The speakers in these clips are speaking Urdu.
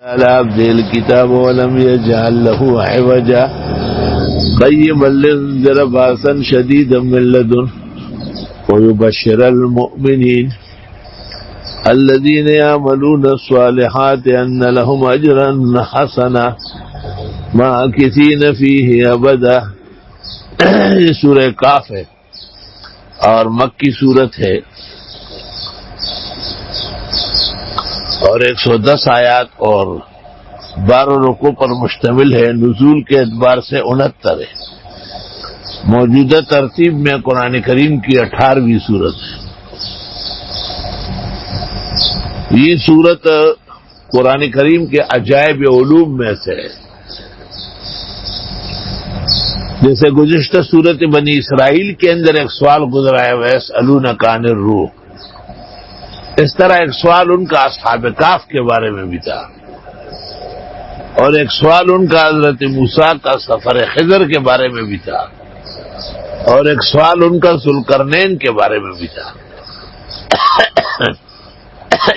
على عبده الكتاب ولم يجعل له عوجا قيما لينذر بأسا شديدا من لدنه ويبشر المؤمنين الذين يعملون الصالحات أن لهم أجرا حسنا ماكثين فيه أبدا. یہ سورہ کاف ہے اور مکی صورت ہے اور 110 آیات اور 12 رکوع پر مشتمل ہے. نزول کے اعتبار سے 69 ہے. موجودہ ترتیب میں قرآن کریم کی 18ویں سورت ہے. یہ سورت قرآن کریم کے عجائب علوم میں سے ہے. جیسے گزشتہ سورت بنی اسرائیل کے اندر ایک سوال گزرا ہے وَيَسْأَلُونَكَ عَنِ الرُّوحِ، اس طرح ایک سوال ان کا اصحاب کہف کے بارے میں بھی تھا اور ایک سوال ان کا حضرت موسیٰ کا سفر خضر کے بارے میں بھی تھا اور ایک سوال ان کا ذوالقرنین کے بارے میں بھی تھا.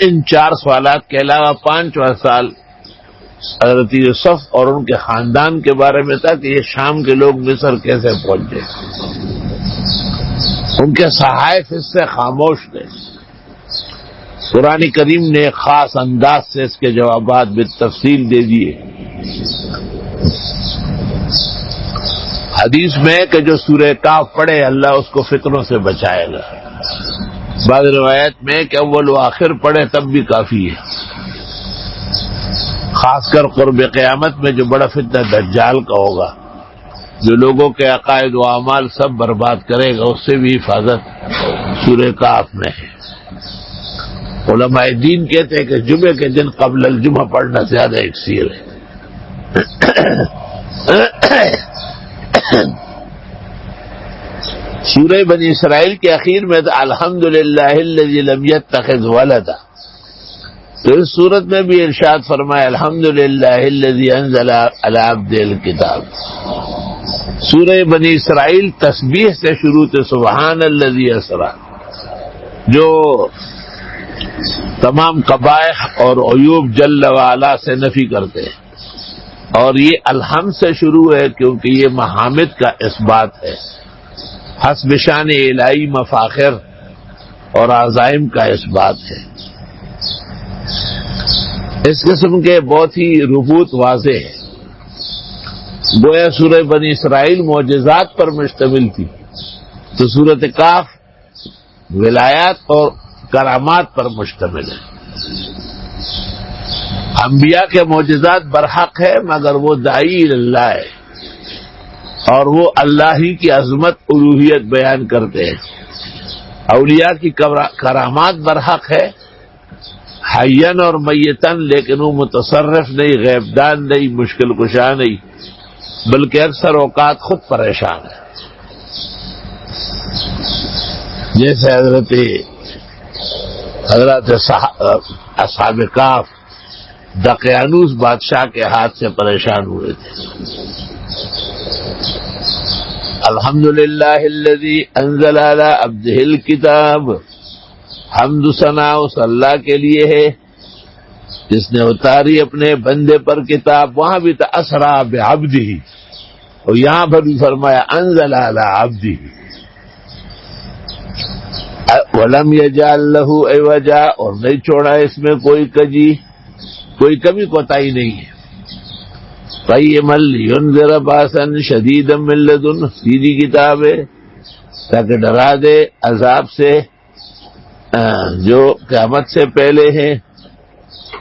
ان 4 سوالات کے علاوہ 5واں سوال حضرت یوسف اور ان کے خاندان کے بارے میں تھا کہ یہ شام کے لوگ مصر کیسے پہنچے. ان کے صحائف اس سے خاموش تھے. قرآن کریم نے ایک خاص انداز سے اس کے جوابات بالتفصیل دے دیے. حدیث میں کہ جو سورہ کاف پڑھے اللہ اس کو فتنوں سے بچائے گا. بعض روایت میں کہ اول و آخر پڑھے تب بھی کافی ہے. خاص کر قرب قیامت میں جو بڑا فتنہ دجال کا ہوگا جو لوگوں کے عقائد و اعمال سب برباد کرے گا، اس سے بھی حفاظت سورہ کاف میں ہے. علماء دین کہتے ہیں کہ جمعے کے دن قبل الجمعہ پڑھنا زیادہ اکثیر ہے. سورہ بنی اسرائیل کے اخیر میں الحمدللہ الذی لم یتخذ ولدا، تو اس صورت میں بھی ارشاد فرمایا الحمدللہ الذی انزل علی عبدہ الکتاب. سورہ بنی اسرائیل تسبیح سے شروع تھے، سبحان الذی اسری، جو تمام قبائح اور عیوب جل وعلا سے نفی کرتے ہیں، اور یہ الحمد سے شروع ہے کیونکہ یہ محامد کا اثبات ہے، حسب شان الہی مفاخر اور عزائم کا اثبات ہے. اس قسم کے بہت ہی ربوط واضح ہے. گویا سورہ بنی اسرائیل معجزات پر مشتمل تھی تو سورۃ کاف ولایات اور کرامات پر مشتمل ہے. انبیاء کے معجزات برحق ہے مگر وہ داعی اللہ ہے اور وہ اللہ ہی کی عظمت الوہیت بیان کرتے ہیں. اولیاء کی کرامات برحق ہے حیّن اور میتن، لیکن وہ متصرف نہیں، غیب دان نہیں، مشکل کشا نہیں، بلکہ اکثر اوقات خود پریشان ہے. جیسے حضرت اصحاب کاف دقیانوس بادشاہ کے ہاتھ سے پریشان ہوئے تھے. الحمدللہ الذی انزل علی عبدہ الکتاب، حمد و ثنا اس اللہ کے لیے ہے جس نے اتاری اپنے بندے پر کتاب. وہاں بھی تھا اسرا بعبدہ اور یہاں پر بھی فرمایا انزل علی عبدہ. ولم یجعل لہ عوجا، اور نہیں چھوڑا اس میں کوئی کجی، کوئی کمی کوتاہی نہیں ہے. قیما لینذر باسا شدیدا من لدنہ، سیدھی کتاب ہے تاکہ ڈرا دے عذاب سے جو قیامت سے پہلے ہیں.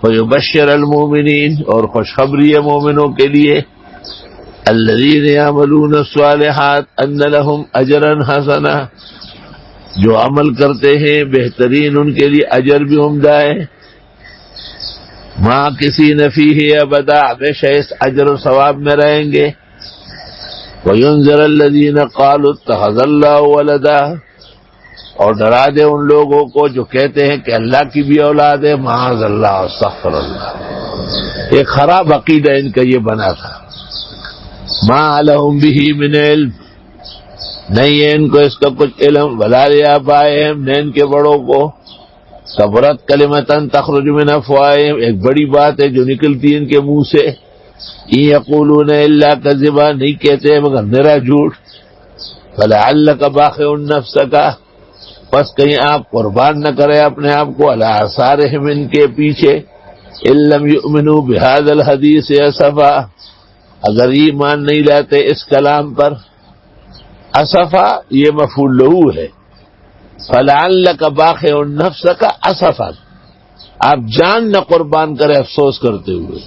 وَيُبَشِّرَ الْمُؤْمِنِينَ، اور خوشخبری ہے مومنوں کے لیے. الَّذِينَ يَعْمَلُونَ الصَّالِحَاتِ أَنَّ لَهُمْ أَجْرًا حَسَنًا، جو عمل کرتے ہیں بہترین ان کے لیے اجر بھی عمدہ ہے. ماکثین فیہ ابدا، ہمیشہ اس اجر و ثواب میں رہیں گے. وَيُنذِرَ الَّذِينَ قَالُوا اتَّخَذَ اللَّهُ وَلَدًا، اور ڈرا دے ان لوگوں کو جو کہتے ہیں کہ اللہ کی بھی اولاد ہے. معاذ اللہ، استغفر اللہ. ایک خراب عقیدہ ان کا یہ بنا تھا. ما لہم بہ من علم، نہیں ہے ان کو اس کا کچھ علم. ولا لآبائہم، نہ ان کے بڑوں کو. کبرت کلمتن تخرج من افواہہم، ایک بڑی بات ہے جو نکلتی ہے ان کے منہ سے. ان یقولون الا کذبا، نہیں کہتے مگر نرا جھوٹ. فلعلک باخع نفسک، بس کہیں آپ قربان نہ کرے اپنے آپ کو علی آثارہم، ان کے پیچھے. ان لم یؤمنوا بہذا الحدیث اسفا، اگر ایمان نہیں لاتے اس کلام پر. اسفا یہ مفعول لہو ہے. فلعلک باخع نفسک اسفا، آپ جان نہ قربان کرے افسوس کرتے ہوئے،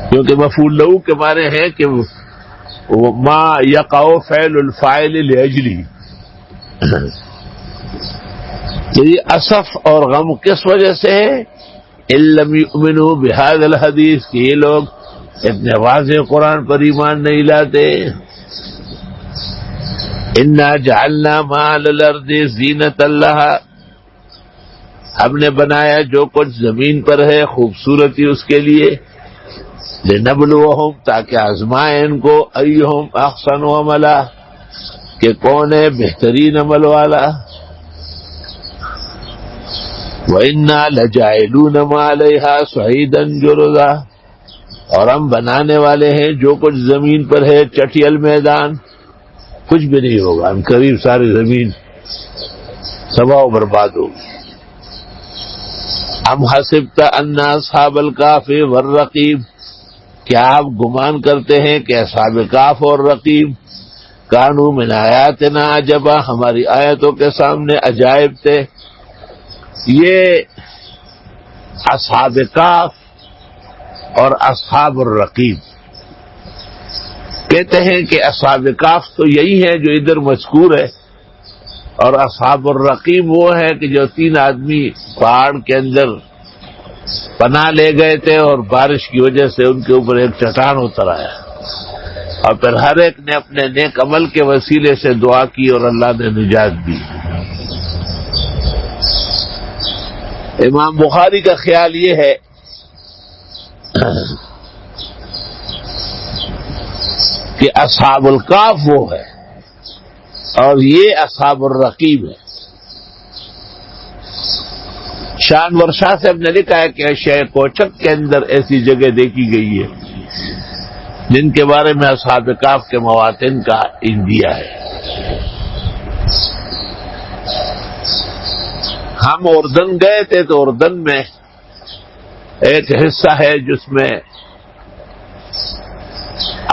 کیونکہ مفعول لہو کے معنی ہے کہ ما یقع فعل الفاعل لاجلہ. یہ اسف اور غم کس وجہ سے ہے؟ ان لم یؤمنوا بہذا الحدیث، کہ یہ لوگ اتنے واضح قرآن پر ایمان نہیں لاتے. انا جعلنا ما علی الارض زینۃ لہا، ہم نے بنایا جو کچھ زمین پر ہے خوبصورتی اس کے لیے. لنبلوہم، تاکہ آزمائیں ان کو. ایہم احسن عملا، کہ کون ہے بہترین عمل والا. وَإِنَّا لَجَاعِلُونَ مَا عَلَيْهَا صَعِيدًا جُرُزًا، اور ہم بنانے والے ہیں جو کچھ زمین پر ہے چٹیل میدان، کچھ بھی نہیں ہوگا، ہم قریب ساری زمین تباہ و برباد ہوگی. ام حسبت ان اصحاب الکہف والرقیم، کیا آپ گمان کرتے ہیں کہ اصحاب کہف اور رقیم کانوا من آیاتنا عجبا، ہماری آیتوں کے سامنے عجائب تھے. یہ اصحاب کہف اور اصحاب الرقیم کہتے ہیں کہ اصحاب کہف تو یہی ہے جو ادھر مذکور ہے، اور اصحاب الرقیم وہ ہے کہ جو 3 آدمی پہاڑ کے اندر پناہ لے گئے تھے اور بارش کی وجہ سے ان کے اوپر ایک چٹان اتر آیا، اور پھر ہر ایک نے اپنے نیک عمل کے وسیلے سے دعا کی اور اللہ نے نجات دی. امام بخاری کا خیال یہ ہے کہ اصحاب الکہف وہ ہے اور یہ اصحاب الرقیم ہے. شانور شاہ صاحب نے لکھا ہے کہ شہر کوچک کے اندر ایسی جگہ دیکھی گئی ہے جن کے بارے میں اصحاب کہف کے مواطن کا دیا ہے. ہم اردن گئے تھے تو اردن میں ایک حصہ ہے جس میں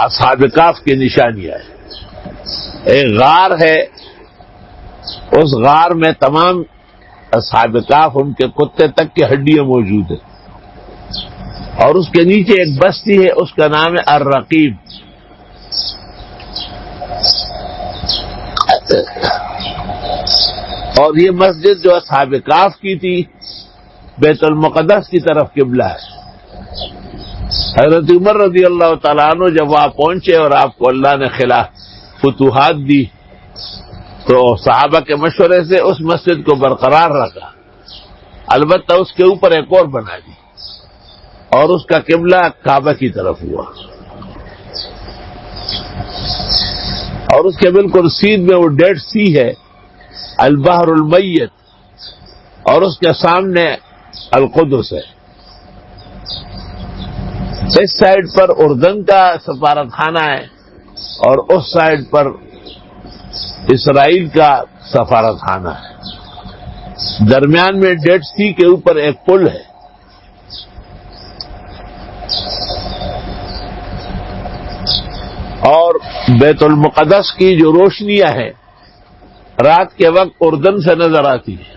اصحاب کہف کی نشانیاں ہیں. ایک غار ہے، اس غار میں تمام اصحاب کہف ان کے کتے تک کی ہڈیاں موجود ہیں، اور اس کے نیچے ایک بستی ہے، اس کا نام ہے الرقیم. اور یہ مسجد جو اصحاب کہف کی تھی بیت المقدس کی طرف قبلہ ہے. حضرت عمر رضی اللہ تعالیٰ عنہ جب وہاں پہنچے اور آپ کو اللہ نے فتوحات دی تو صحابہ کے مشورے سے اس مسجد کو برقرار رکھا، البتہ اس کے اوپر ایک اور بنا دی اور اس کا قبلہ کعبہ کی طرف ہوا، اور اس کے بالکل سیدھ میں وہ ڈیڈ سی ہے، البحر المیت، اور اس کے سامنے القدس ہے. اس سائڈ پر اردن کا سفارت خانہ ہے اور اس سائڈ پر اسرائیل کا سفارت خانہ ہے. درمیان میں ڈیڈ سی کے اوپر ایک پل ہے. اور بیت المقدس کی جو روشنیاں ہیں رات کے وقت اردن سے نظر آتی ہیں.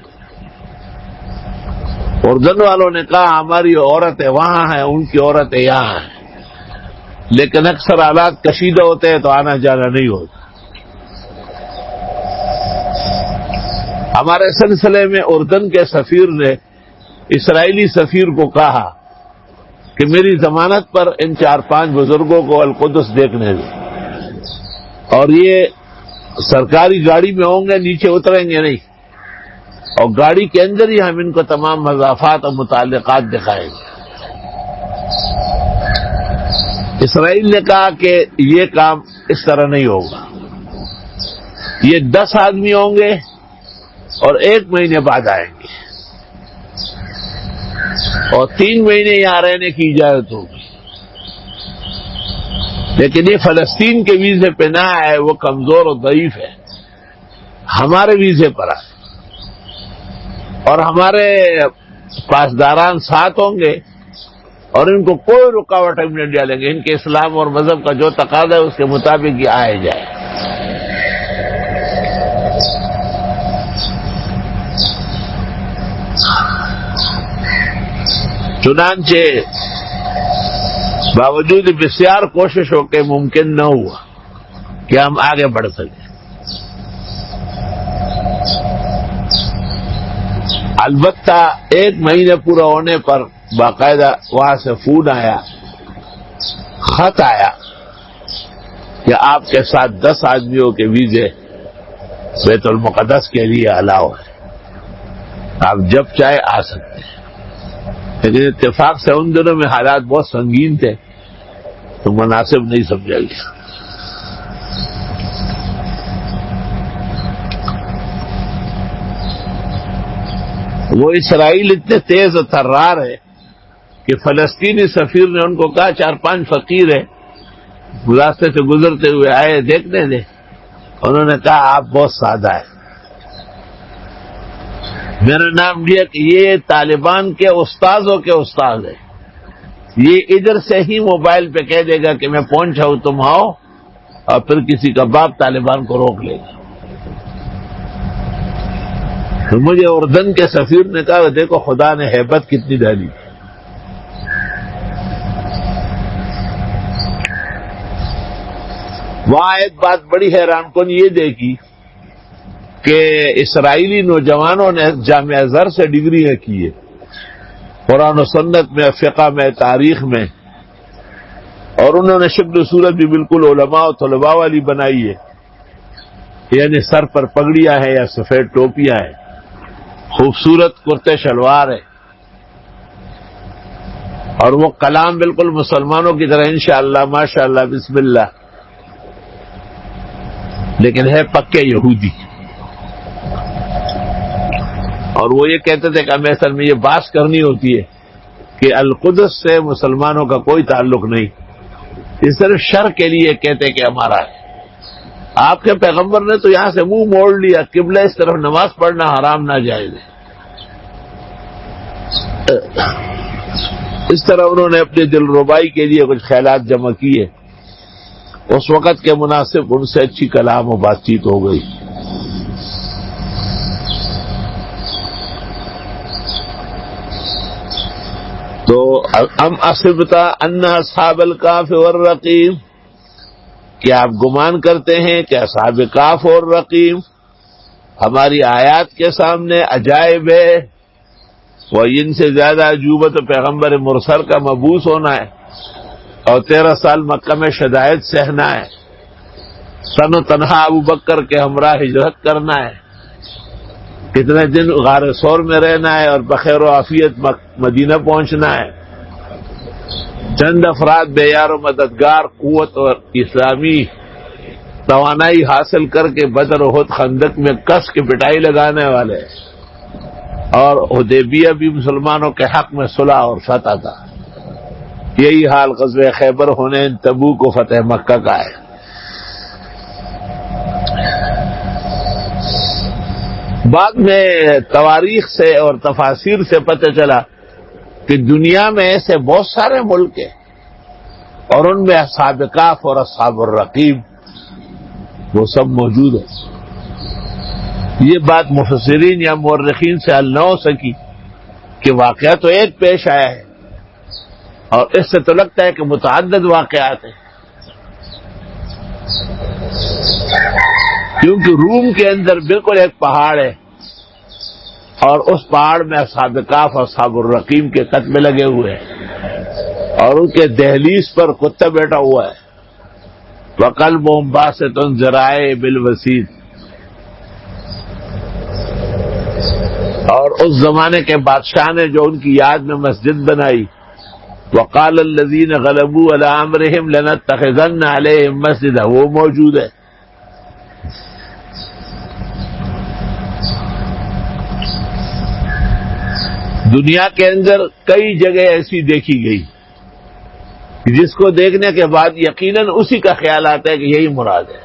اردن والوں نے کہا ہماری عورتیں وہاں ہیں، ان کی عورتیں یہاں ہیں، لیکن اکثر حالات کشیدہ ہوتے ہیں تو آنا جانا نہیں ہوتا. ہمارے سلسلے میں اردن کے سفیر نے اسرائیلی سفیر کو کہا کہ میری ضمانت پر ان 4-5 بزرگوں کو القدس دیکھنے دیں، اور یہ سرکاری گاڑی میں ہوں گے، نیچے اتریں گے نہیں، اور گاڑی کے اندر ہی ہم ان کو تمام مضافات اور متعلقات دکھائیں گے. اسرائیل نے کہا کہ یہ کام اس طرح نہیں ہوگا، یہ 10 آدمی ہوں گے اور 1 مہینے بعد آئیں گے، اور 3 مہینے یہاں رہنے کی اجازت ہوگی۔ لیکن یہ فلسطین کے ویزے پہ نہ آئے، وہ کمزور اور ضعیف ہے، ہمارے ویزے پر آئے، اور ہمارے پاسداران ساتھ ہوں گے، اور ان کو کوئی رکاوٹ ہم نہیں ڈالیں گے، ان کے اسلام اور مذہب کا جو تقاضا ہے اس کے مطابق یہ آئے جائے۔ چنانچہ باوجود بسیار کوششوں کے ممکن نہ ہوا کہ ہم آگے بڑھ سکیں۔ البتہ 1 مہینے پورا ہونے پر باقاعدہ وہاں سے فون آیا، خط آیا کہ آپ کے ساتھ 10 آدمیوں کے ویزے بیت المقدس کے لیے الاؤ ہے، آپ جب چاہے آ سکتے ہیں۔ لیکن اتفاق سے ان دنوں میں حالات بہت سنگین تھے تو مناسب نہیں سمجھا گیا۔ وہ اسرائیل اتنے تیز و ترار ہے کہ فلسطینی سفیر نے ان کو کہا 4-5 فقیر ہیں راستے سے گزرتے ہوئے آئے دیکھنے دیں، انہوں نے کہا آپ بہت سادہ ہیں۔ میرا نام لیا کہ یہ طالبان کے استاذوں کے استاد ہیں، یہ ادھر سے ہی موبائل پہ کہہ دے گا کہ میں پہنچا ہوں تم آؤ، اور پھر کسی کا باپ طالبان کو روک لے گا۔ تو مجھے اردن کے سفیر نے کہا دیکھو خدا نے ہیبت کتنی ڈالی۔ وہاں ایک بات بڑی حیران کن یہ دیکھی کہ اسرائیلی نوجوانوں نے جامعہ ازہر سے ڈگریاں کی ہے، قرآن و سنت میں، فقہ میں، تاریخ میں، اور انہوں نے شکل و صورت بھی بالکل علماء و طلباء والی بنائی ہے، یعنی سر پر پگڑیاں ہیں یا سفید ٹوپیاں ہیں، خوبصورت کرتے شلوار ہے، اور وہ کلام بالکل مسلمانوں کی طرح انشاءاللہ ماشاءاللہ بسم اللہ، لیکن ہے پکے یہودی۔ اور وہ یہ کہتے تھے کہ ہمیں اصل میں یہ بات کرنی ہوتی ہے کہ القدس سے مسلمانوں کا کوئی تعلق نہیں، یہ صرف شر کے لیے کہتے کہ ہمارا ہے۔ آپ کے پیغمبر نے تو یہاں سے منہ موڑ لیا، قبلہ اس طرف نماز پڑھنا حرام ناجائز ہے۔ اس طرح انہوں نے اپنی دل ربائی کے لیے کچھ خیالات جمع کیے، اس وقت کے مناسب ان سے اچھی کلام و بات چیت ہو گئی۔ تو ام حسبت ان اصحاب الکہف والرقیم، کیا آپ گمان کرتے ہیں کہ اصحاب کہف اور رقیم ہماری آیات کے سامنے عجائب ہے؟ وہ ان سے زیادہ عجوبہ تو پیغمبر مرسل کا مبعوث ہونا ہے، اور 13 سال مکہ میں شدائد سہنا ہے، تن و تنہا ابو بکر کے ہمراہ ہجرت کرنا ہے، کتنے دن غار ثور میں رہنا ہے اور بخیر و عافیت مدینہ پہنچنا ہے، چند افراد بے یار و مددگار قوت اور اسلامی توانائی حاصل کر کے بدر و احد خندق میں کس کے پٹائی لگانے والے، اور حدیبیہ بھی مسلمانوں کے حق میں صلح اور فتح تھا۔ یہی حال غزوہ خیبر ہونے تبوک و فتح مکہ کا ہے۔ بعد میں تواریخ سے اور تفاسیر سے پتہ چلا کہ دنیا میں ایسے بہت سارے ملک ہیں، اور ان میں اصحاب کہف اور اصحاب الرقیم وہ سب موجود ہیں۔ یہ بات مفسرین یا مورخین سے حل نہ ہو سکی کہ واقعہ تو ایک پیش آیا ہے، اور اس سے تو لگتا ہے کہ متعدد واقعات ہیں، کیونکہ روم کے اندر بالکل ایک پہاڑ ہے، اور اس پہاڑ میں اصحاب کہف اور اصحاب الرقیم کے قطبے لگے ہوئے ہیں، اور ان کے دہلیز پر کتا بیٹھا ہوا ہے، وَقَلْبُهُمْ بَاسِطٌ ذِرَاعَیْهِ بِالْوَسِیدِ۔ اور اس زمانے کے بادشاہ نے جو ان کی یاد میں مسجد بنائی، وَقَالَ الَّذِينَ غَلَبُوا عَلَىٰ أَمْرِهِمْ لَنَتَّخِذَنَّ عَلَيْهِمْ مَسْجِدًا، وہ موجود ہے۔ دنیا کے اندر کئی جگہ ایسی دیکھی گئی جس کو دیکھنے کے بعد یقیناً اسی کا خیال آتا ہے کہ یہی مراد ہے،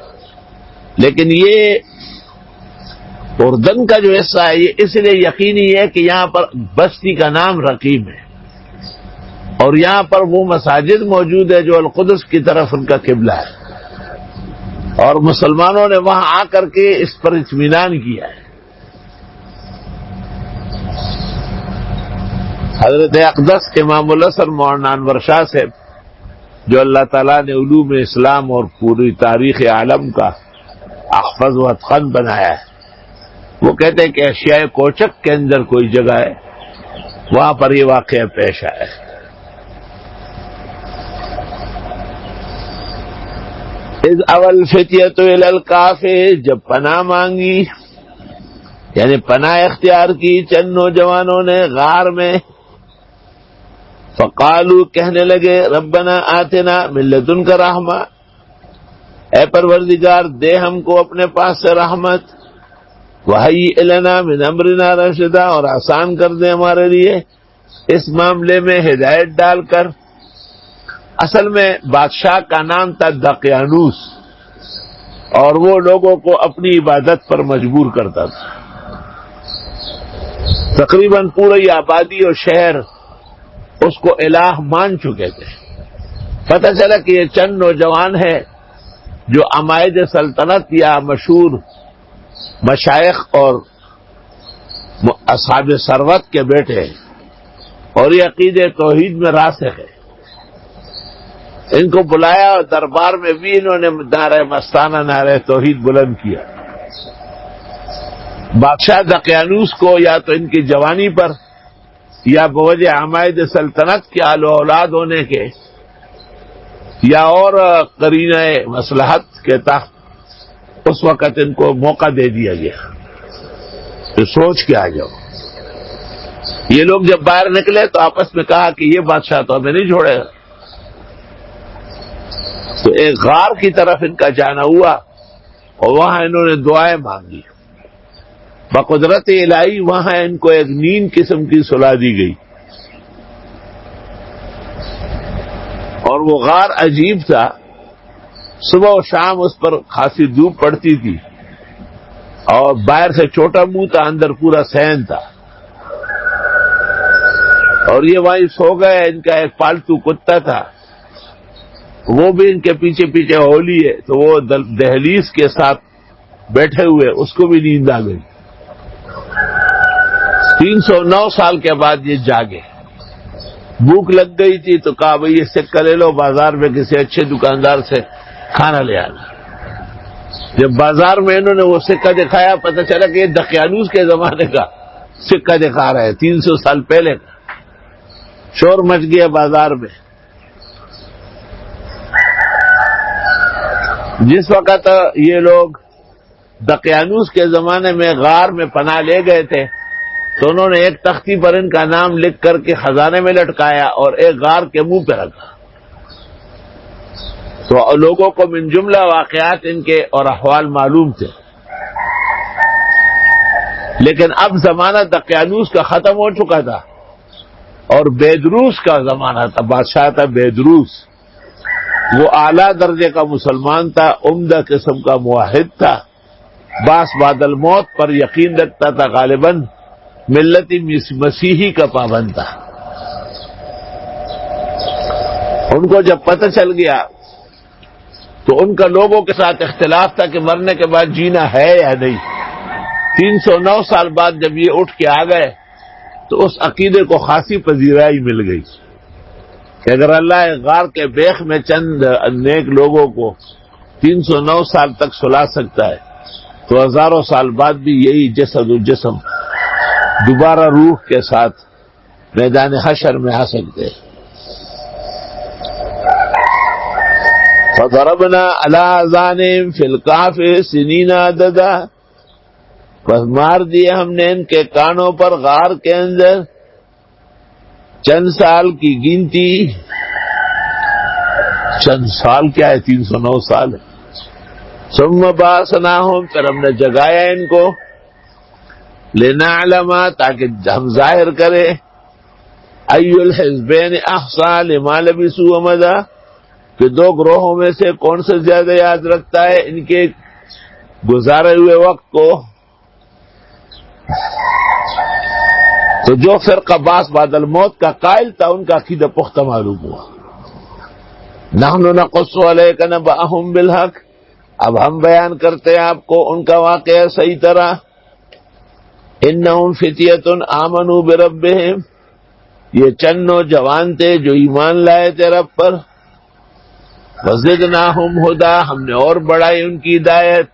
لیکن یہ اردن کا جو حصہ ہے یہ اس لیے یقینی ہے کہ یہاں پر بستی کا نام رقیم ہے اور یہاں پر وہ مساجد موجود ہے جو القدس کی طرف ان کا قبلہ ہے، اور مسلمانوں نے وہاں آ کر کے اس پر اطمینان کیا ہے۔ حضرت اقدس امام الحسن مولانا انور شاہ صاحب، جو اللہ تعالیٰ نے علوم اسلام اور پوری تاریخ عالم کا احفظ و اتقن بنایا ہے، وہ کہتے ہیں کہ اشیاء کوچک کے اندر کوئی جگہ ہے وہاں پر یہ واقعہ پیش آیا ہے۔ اذ اول فتیۃ الی الکہف، جب پناہ مانگی یعنی پناہ اختیار کی چند نوجوانوں نے غار میں، فقالوا کہنے لگے ربنا آتنا من لدنک رحمہ، اے پروردگار دے ہم کو اپنے پاس سے رحمت، وہیئ لنا من امرنا رشدا، اور آسان کر دے ہمارے لیے اس معاملے میں ہدایت ڈال کر۔ اصل میں بادشاہ کا نام تھا دقیانوس، اور وہ لوگوں کو اپنی عبادت پر مجبور کرتا تھا۔ تقریباً پوری آبادی اور شہر اس کو الہ مان چکے تھے۔ پتہ چلا کہ یہ چند نوجوان ہیں جو عمائد سلطنت یا مشہور مشائخ اور اصحاب ثروت کے بیٹے ہیں، اور یہ عقید توحید میں راسخ ہے۔ ان کو بلایا اور دربار میں بھی انہوں نے نعرہ مستانہ نعرہ توحید بلند کیا۔ بادشاہ دقیانوس کو یا تو ان کی جوانی پر یا بوجہ عمائد سلطنت کے آل و اولاد ہونے کے یا اور قرینہ مصلحت کے تحت اس وقت ان کو موقع دے دیا گیا تو سوچ کے آ جاؤ۔ یہ لوگ جب باہر نکلے تو آپس میں کہا کہ یہ بادشاہ تو ہمیں نہیں چھوڑے گا، تو ایک غار کی طرف ان کا جانا ہوا اور وہاں انہوں نے دعائیں مانگی۔ بقدرت الہی وہاں ان کو ایک نیند قسم کی سلا دی گئی، اور وہ غار عجیب تھا، صبح و شام اس پر خاصی دھوپ پڑتی تھی، اور باہر سے چھوٹا منہ تھا اندر پورا صحن تھا، اور یہ وہیں سو گئے۔ ان کا ایک پالتو کتا تھا، وہ بھی ان کے پیچھے پیچھے ہولی ہے، تو وہ دہلیز کے ساتھ بیٹھے ہوئے، اس کو بھی نیند آ گئی۔ 309 سال کے بعد یہ جاگے، بھوک لگ گئی تھی تو کہا بھئی یہ سکہ لے لو، بازار میں کسی اچھے دکاندار سے کھانا لے آنا۔ جب بازار میں انہوں نے وہ سکہ دکھایا، پتہ چلا کہ یہ دقیانوس کے زمانے کا سکہ دکھا رہا ہے، 300 سال پہلے کا۔ شور مچ گیا بازار میں۔ جس وقت یہ لوگ دقیانوس کے زمانے میں غار میں پناہ لے گئے تھے تو انہوں نے ایک تختی پر ان کا نام لکھ کر کے خزانے میں لٹکایا اور ایک غار کے منہ پہ رکھا، تو لوگوں کو من جملہ واقعات ان کے اور احوال معلوم تھے۔ لیکن اب زمانہ دقیانوس کا ختم ہو چکا تھا اور بیدروس کا زمانہ تھا، بادشاہ تھا بیدروس۔ وہ اعلیٰ درجے کا مسلمان تھا، عمدہ قسم کا موحد تھا، باس بعد الموت پر یقین رکھتا تھا، غالباً ملت مسیحی کا پابند تھا۔ ان کو جب پتہ چل گیا تو ان کا لوگوں کے ساتھ اختلاف تھا کہ مرنے کے بعد جینا ہے یا نہیں۔ 309 سال بعد جب یہ اٹھ کے آ گئے تو اس عقیدے کو خاصی پذیرائی مل گئی کہ اگر اللہ غار کے بیخ میں چند نیک لوگوں کو 309 سال تک سلا سکتا ہے تو ہزاروں سال بعد بھی یہی جسد و جسم دوبارہ روح کے ساتھ میدان حشر میں آ سکتے ہیں۔ فضربنا علی آذانہم فی الکہف سنین عددا، بس مار دیے ہم نے ان کے کانوں پر غار کے اندر چند سال کی گنتی۔ چند سال کیا ہے، 309 سال ہے۔ ثم بعثناہم، پھر ہم نے جگایا ان کو، لنعلم، تاکہ ہم ظاہر کریں، ای الحزبین احصیٰ لما لبثوا امدا، کہ دو گروہوں میں سے کون سے زیادہ یاد رکھتا ہے ان کے گزارے ہوئے وقت کو. تو جو فرقہ باس بعد الموت کا قائل تھا ان کا عقیدہ پختہ معلوم ہوا. نحن نقص علیک نبأہم بالحق، اب ہم بیان کرتے ہیں آپ کو ان کا واقعہ صحیح طرح. انہم فتیۃ آمنوا بربہم، یہ چند نوجوان تھے جو ایمان لائے تھے رب پر. وزدناہم ہدی، ہم نے اور بڑھائی ان کی ہدایت.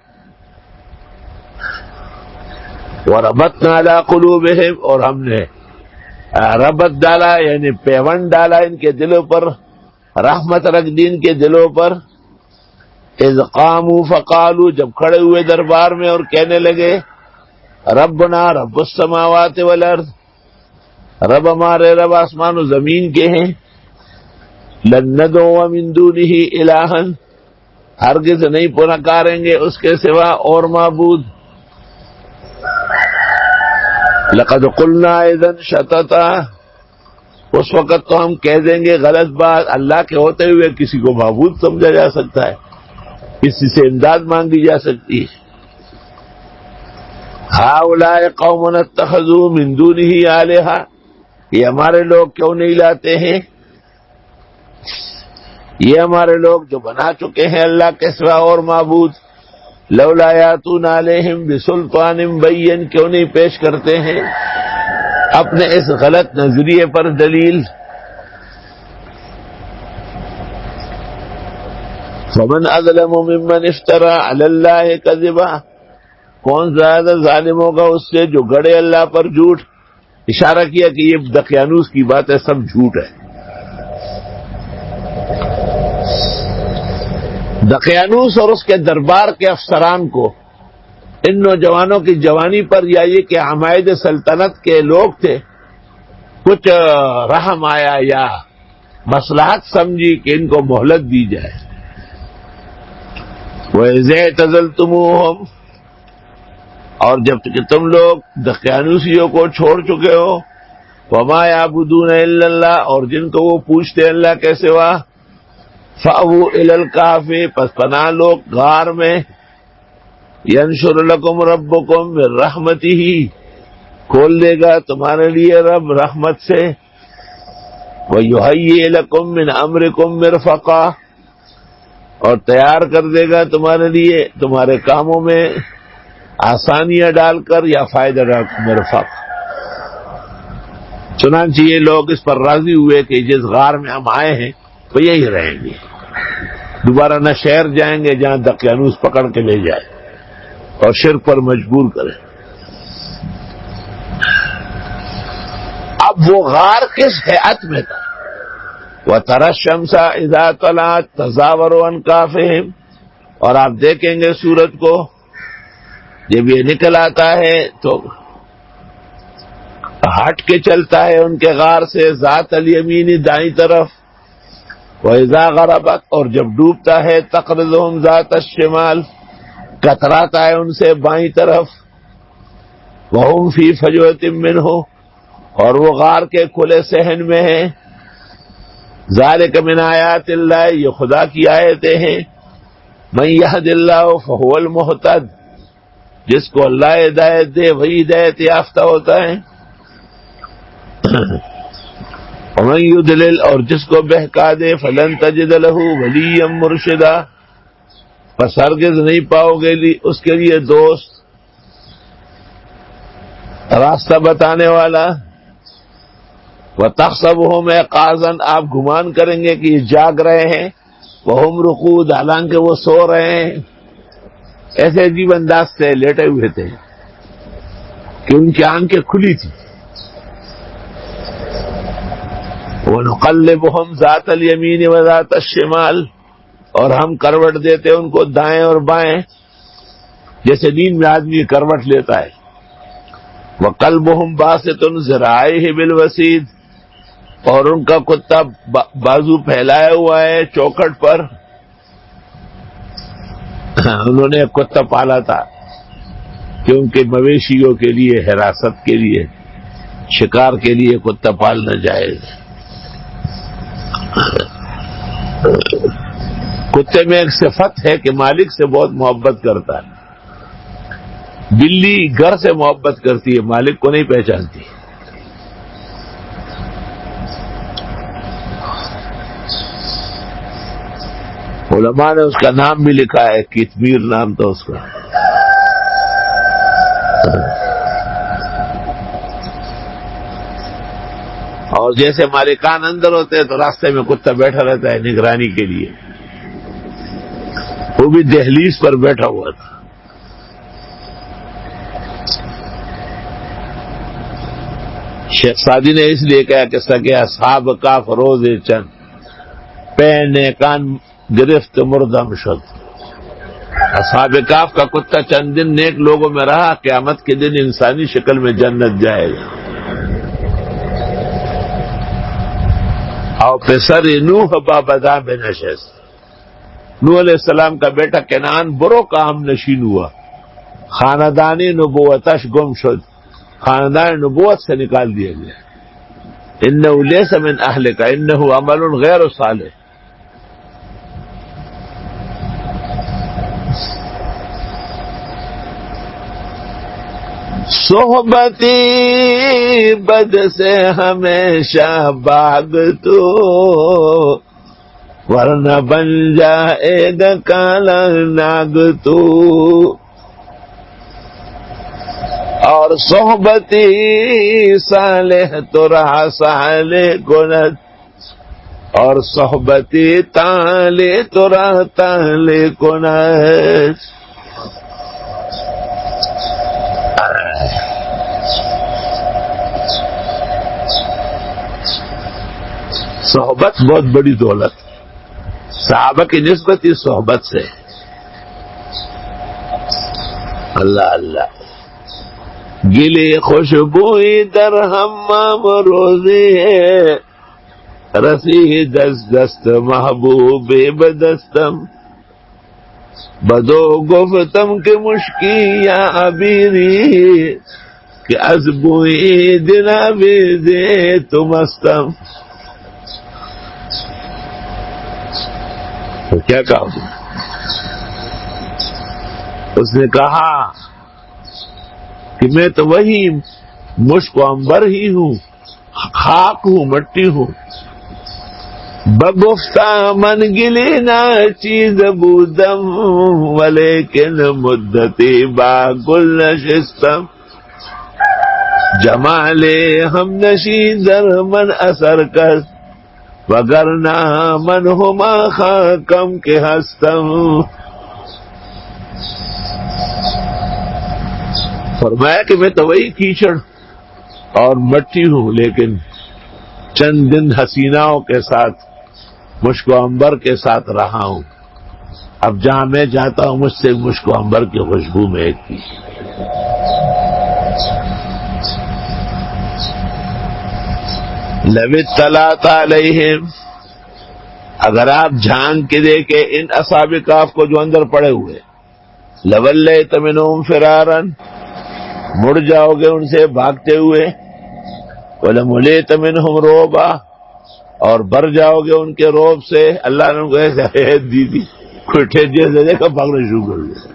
وربطنا علی قلوبہم، اور ہم نے ربط ڈالا یعنی پیوند ڈالا ان کے دلوں پر، رحمت رکھ دی ان کے دلوں پر. اذ قاموا فقالوا، جب کھڑے ہوئے دربار میں اور کہنے لگے ربنا رب السماوات والارض، رب ہمارے رب آسمان و زمین کے ہیں. لن ندعو من دونہ الہا، ہرگز نہیں پکاریں گے اس کے سوا اور معبود. لقد قلنا اذا شططا، اس وقت تو ہم کہہ دیں گے غلط بات. اللہ کے ہوتے ہوئے کسی کو معبود سمجھا جا سکتا ہے، کسی سے امداد مانگی جا سکتی ہے. ہؤلاء قوم اتخذوا من دونہ آلہہ، یہ ہمارے لوگ کیوں نہیں لاتے ہیں، یہ ہمارے لوگ جو بنا چکے ہیں اللہ کے سوا اور معبود. لولا یاتون علیہم بسلطان بین، کیوں نہیں پیش کرتے ہیں اپنے اس غلط نظریے پر دلیل. فمن اظلم ممن افترى علی اللہ کذبا، کون زیادہ ظالم ہوگا اس سے جو گڑے اللہ پر جھوٹ. اشارہ کیا کہ یہ دقیانوس کی بات ہے، سب جھوٹ ہے. دقیانوس اور اس کے دربار کے افسران کو ان نوجوانوں کی جوانی پر، یا یہ کہ حمائد سلطنت کے لوگ تھے، کچھ رحم آیا یا مصلحت سمجھی کہ ان کو مہلت دی جائے. وَإِذْ اعْتَزَلْتُمُوهُمْ، اور جب کہ تم لوگ دقیانوسیوں کو چھوڑ چکے ہو. وَمَا يَعْبُدُونَ إِلَّا اللَّهَ، اور جن کو وہ پوچھتے اللہ کے سوا. فَأْوُوا إِلَى الْكَهْفِ، پس پناہ لو غار میں. يَنشُرْ لَكُمْ رَبُّكُمْ مِنْ رَحْمَتِهِ، کھول دے گا تمہارے لیے رب رحمت سے. وَيُهَيِّئْ لَكُمْ مِنْ أَمْرِكُمْ مِرْفَقًا، اور تیار کر دے گا تمہارے لیے تمہارے کاموں میں آسانیاں ڈال کر یا فائدہ ڈال کر. مرفق. چنانچہ یہ لوگ اس پر راضی ہوئے کہ جس غار میں ہم آئے ہیں وہ یہی رہیں گے، دوبارہ نہ شہر جائیں گے جہاں دقیانوس پکڑ کے لے جائے اور شرک پر مجبور کرے. اب وہ غار کس ہیئت میں تھا؟ وَتَرَى الشَّمْسَ إِذَا طَلَعَتْ تَزَاوَرُ عَنْ كَهْفِهِمْ، اور آپ دیکھیں گے سورج کو جب یہ نکل آتا ہے تو ہٹ کے چلتا ہے ان کے غار سے. ذات الیمین، دائیں طرف. وَإِذَا غَرَبَتْ، اور جب ڈوبتا ہے تَقْرِضُهُمْ ذَاتَ الشِّمَالِ، کتراتا ہے ان سے بائیں طرف. وَهُمْ فِي فَجْوَةٍ مِّنْهُ، اور وہ غار کے کھلے صحن میں ہیں. ذَلِكَ مِنْ آیَاتِ اللَّهِ، یہ خدا کی آیتیں ہیں. مَن يَهْدِ اللَّهُ فَهُوَ الْمُهْتَدِ، جس کو اللہ ہدایت دے وہی ہدایت یافتہ ہوتا ہے. وَمَن يُضْلِلْ، اور جس کو بہکا دے فَلَن تَجِدَ لَهُ وَلِيًّا مُرْشِدًا، پس ہرگز نہیں پاؤ گے اس کے لیے دوست، راستہ بتانے والا. وَتَحْسَبُهُمْ أَيْقَاظًا، آپ گمان کریں گے کہ یہ جاگ رہے ہیں. وَهُمْ رُقُودٌ، حالانکہ وہ سو رہے ہیں. ایسے عجیب انداز سے لیٹے ہوئے تھے کہ ان کی آنکھیں کھلی تھی. وَنُقَلِّبُهُمْ ذَاتَ الْيَمِينِ وَذَاتَ الشِّمَالِ، اور ہم کروٹ دیتے ان کو دائیں اور بائیں، جیسے نیند میں آدمی کروٹ لیتا ہے. وَقَلْبُهُمْ بَاسِطٌ ذِرَاعَيْهِ بِالْوَسِيدِ، اور ان کا کتا بازو پھیلایا ہوا ہے چوکھٹ پر. انہوں نے ایک کتا پالا تھا کہ ان کے مویشیوں کے لیے حراست کے لیے شکار کے لیے کتا پالنا جائز ہے۔ کتے میں ایک صفت ہے کہ مالک سے بہت محبت کرتا ہے۔ بلی گھر سے محبت کرتی ہے، مالک کو نہیں پہچانتی۔ علماء نے اس کا نام بھی لکھا ہے، کتمیر نام تھا اس کا۔ اور جیسے مالکان اندر ہوتے ہیں تو راستے میں کتا بیٹھا رہتا ہے نگرانی کے لیے، وہ بھی دہلیز پر بیٹھا ہوا تھا۔ شیخ سعدی نے اس لیے کہا کہ سگے اصحاب کا فروز چند پہنے کان گرفت مردم شد۔ اصحاب کاف کا کتا چند دن نیک لوگوں میں رہا، قیامت کے دن انسانی شکل میں جنت جائے گا۔ اور پسر نوح بابدا میں نشست، نوح علیہ السلام کا بیٹا کنعان برو کا ہم نشین ہوا، خاندانی نبوتش گم شد، خاندان نبوت سے نکال دیا گیا۔ انہ لیس من اہلک انہ عمل غیر صالح۔ صحبتی بد سے ہمیشہ باغ تو، ورنہ بن جائے گا کالا ناگ تو۔ اور صحبتی صالح تو رہا صالح گنت، اور صحبتی تالے تو رہا تالے گنت۔ صحبت بہت بڑی دولت، صحابہ کی نسبت اس صحبت سے۔ اللہ اللہ، گلی خوشبوئی در حمام روزی ہے، رسی دست دست محبوب بدستم، بدو گفتم کہ مشکی یا عبیری، کہ از بوئی دل عبیدی تو مستم۔ تو کیا کہا اس نے؟ کہا کہ میں تو وہی مشک و عنبر ہی ہوں، خاک ہوں، مٹی ہوں۔ بگفتہ من گلی نا چیز بودم، ولیکن مدتی با گل نشستم، جمال ہم نشین در من اثر کر، وگرنہ من ہما خاکم کے ہستم۔ فرمایا کہ میں تو وہی کیچڑ اور مٹی ہوں، لیکن چند دن حسیناؤں کے ساتھ مشک و عنبر کے ساتھ رہا ہوں، اب جہاں میں جاتا ہوں مجھ سے مشک و عنبر کی خوشبو مہکتی۔ لو اطلعت علیہم، اگر آپ جھانک کے دیکھیں ان اصحاب کہف کو جو اندر پڑے ہوئے، لولیت منہم فرارا، مڑ جاؤ گے ان سے بھاگتے ہوئے، ولملیت منہم رعبا، اور بر جاؤ گے ان کے روب سے۔ اللہ نے ان کو ایسے ہدایت دی تھی، کوئی ٹھیجے سے دیکھا بھاگنا شروع کر دیا۔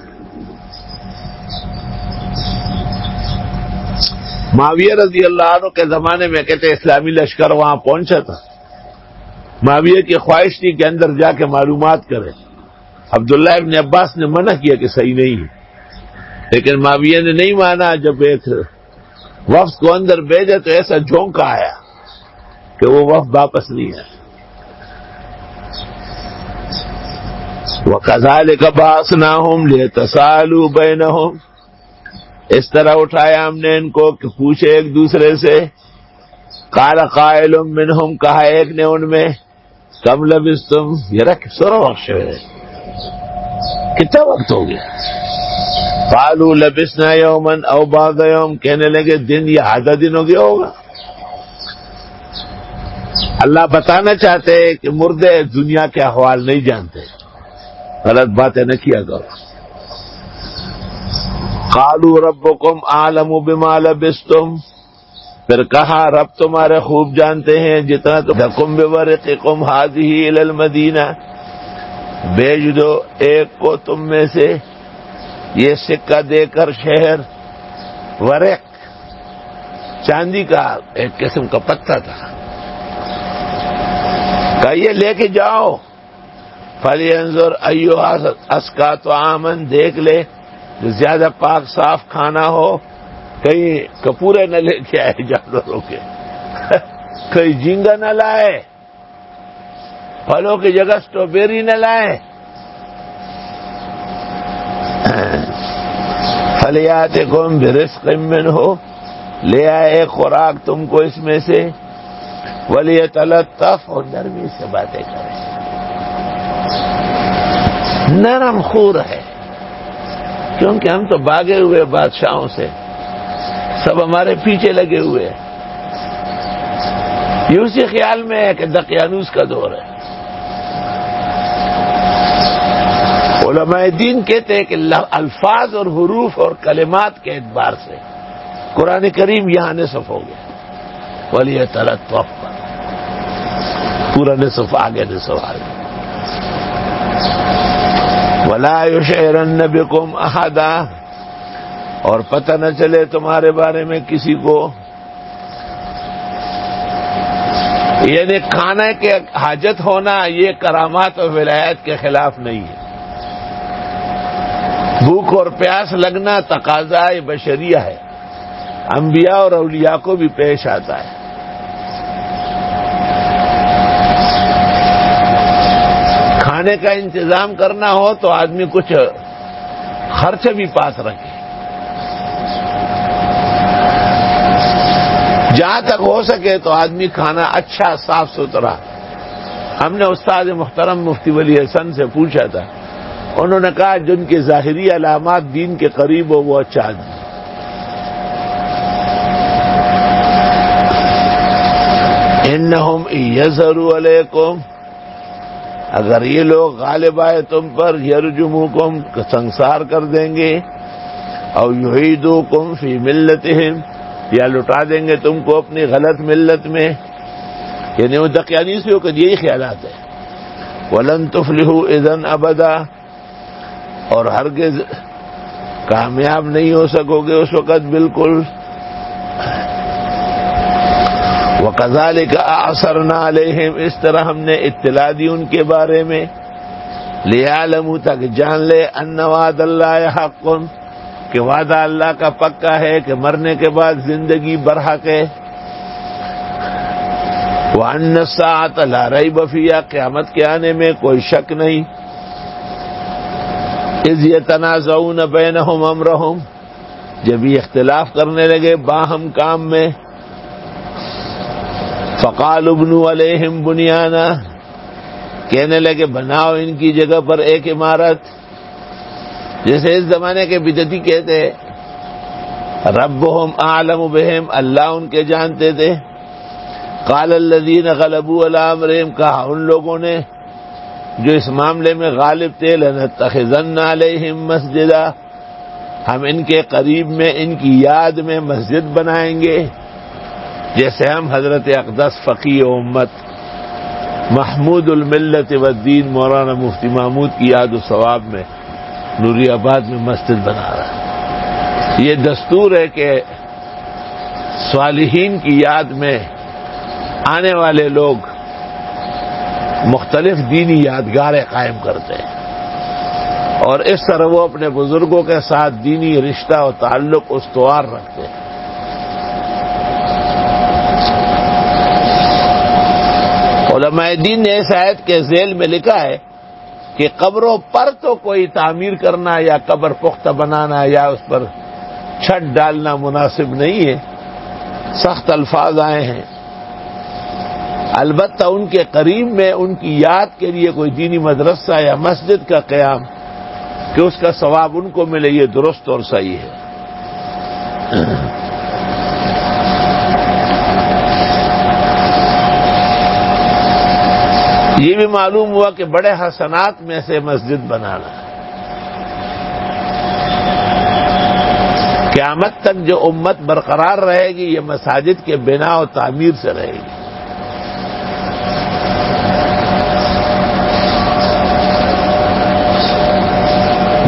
معاویہ رضی اللہ عنہ کے زمانے میں کہتے اسلامی لشکر وہاں پہنچا تھا، معاویہ کی خواہش تھی کہ اندر جا کے معلومات کرے۔ عبداللہ ابن عباس نے منع کیا کہ صحیح نہیں ہے، لیکن معاویہ نے نہیں مانا۔ جب ایک وفد کو اندر بھیجا تو ایسا جھونکا آیا کہ وہ وفد واپس نہیں آیا۔ وَكَذَلِكَ بَعَثْنَاهُمْ لِيَتَسَاءَلُوا بَيْنَهُمْ، اس طرح اٹھایا ہم نے ان کو کہ پوچھے ایک دوسرے سے۔ قال قائل منہم، کہا ایک نے ان میں، کم لبثتم، یرا سورا وقت ہے، کتنا وقت ہو گیا؟ قالوا لبثنا یوما او بعض یوم، کہنے لگے دن یا آدھا دن ہو گیا ہوگا۔ اللہ بتانا چاہتے ہیں کہ مردے دنیا کے احوال نہیں جانتے، غلط باتیں نہ کیا کرو۔ قالوا ربکم اعلم بما لبثتم، پھر کہا رب تمہارے خوب جانتے ہیں جتنا تم بورقکم ہذہ الی المدینہ، بھیج دو ایک کو تم میں سے یہ سکہ دے کر شہر، ورق چاندی کا ایک قسم کا پتہ تھا، کہ یہ لے کے جاؤ، فلینظر ایھا ازکی طعاما، دیکھ لے جو زیادہ پاک صاف کھانا ہو، کہیں کپورے نہ لے کے آئے جانوروں کے، کہیں جھینگا نہ لائے، پھلوں کی جگہ اسٹرابیری نہ لائے، فلیاتکم برزق منہ، لے آئے ایک خوراک تم کو اس میں سے، ولیتلطف، اور نرمی سے باتیں کریں، نرم خور ہے، کیونکہ ہم تو بھاگے ہوئے بادشاہوں سے، سب ہمارے پیچھے لگے ہوئے ہیں، یہ اسی خیال میں ہے کہ دقیانوس کا دور ہے۔ علماء دین کہتے ہیں کہ الفاظ اور حروف اور کلمات کے اعتبار سے قرآن کریم یہاں نصف ہو گیا، وَلِيَتَلَطَّفْ پورا نصف آگے نصف آگے، وَلَا يُشْعِرَنَّ بِكُمْ أَحَدًا، اور پتہ نہ چلے تمہارے بارے میں کسی کو، یعنی کھانے کے حاجت ہونا یہ کرامات اور ولایت کے خلاف نہیں ہے، بھوک اور پیاس لگنا تقاضا بشریہ ہے، انبیاء اور اولیاء کو بھی پیش آتا ہے۔ کھانے کا انتظام کرنا ہو تو آدمی کچھ خرچ بھی پاس رکھے، جہاں تک ہو سکے تو آدمی کھانا اچھا صاف ستھرا۔ ہم نے استاد محترم مفتی ولی حسن سے پوچھا تھا، انہوں نے کہا جن کی ظاہری علامات دین کے قریب ہو وہ اچھا آدمی۔ انہم یظہروا علیکم، اگر یہ لوگ غالب آئے تم پر، یرجموکم، سنسار کر دیں گے، او یعیدوکم فی ملتہم، یا لٹا دیں گے تم کو اپنی غلط ملت میں، یعنی وہ دقیانوسیوں کے یہی خیالات ہیں۔ وَلَن تُفْلِحُوا اِذًا أَبَدًا، اور ہرگز کامیاب نہیں ہو سکو گے اس وقت بالکل۔ وَكَذَلِكَ أَعْثَرْنَا عَلَيْهِمْ، اس طرح ہم نے اطلاع دی ان کے بارے میں، لِيَعْلَمُوا، تاکہ جان لے، أَنَّ وَعْدَ اللَّهِ حَقٌّ، کہ وعدہ اللہ کا پکا ہے، کہ مرنے کے بعد زندگی برحق ہے، وَأَنَّ السَّاعَةَ لَا رَيْبَ فِيهَا، قیامت کے آنے میں کوئی شک نہیں، اِذْ يَتَنَازَعُونَ بَيْنَهُمْ أَمْرَهُمْ، جب یہ اختلاف کرنے لگے باہم کام میں، فَقَالُوا ابْنُوا عَلَيْهِمْ بُنْيَانًا، کہنے لگے بناؤ ان کی جگہ پر ایک عمارت، جیسے اس زمانے کے بدعتی کہتے ربهم اعلم بهم، اللہ ان کے جانتے تھے، قال الذين غلبوا على امرهم، کہا ان لوگوں نے جو اس معاملے میں غالب تھے، لنتخذن عليهم مسجدا، ہم ان کے قریب میں ان کی یاد میں مسجد بنائیں گے، جیسے ہم حضرت اقدس فقی امت محمود الملت والدین مولانا مفتی محمود کی یاد و ثواب میں نوری آباد میں مسجد بنا رہا ہے۔ یہ دستور ہے کہ صالحین کی یاد میں آنے والے لوگ مختلف دینی یادگاریں قائم کرتے ہیں، اور اس طرح وہ اپنے بزرگوں کے ساتھ دینی رشتہ و تعلق استوار رکھتے ہیں۔ علماء دین نے اس آیت کے ذیل میں لکھا ہے کہ قبروں پر تو کوئی تعمیر کرنا یا قبر پختہ بنانا یا اس پر چھت ڈالنا مناسب نہیں ہے، سخت الفاظ آئے ہیں، البتہ ان کے قریب میں ان کی یاد کے لیے کوئی دینی مدرسہ یا مسجد کا قیام کہ اس کا ثواب ان کو ملے، یہ درست اور صحیح ہے۔ یہ بھی معلوم ہوا کہ بڑے حسنات میں سے مسجد بنانا ہے، کہ قیامت تک جو امت برقرار رہے گی یہ مساجد کے بنا و تعمیر سے رہے گی.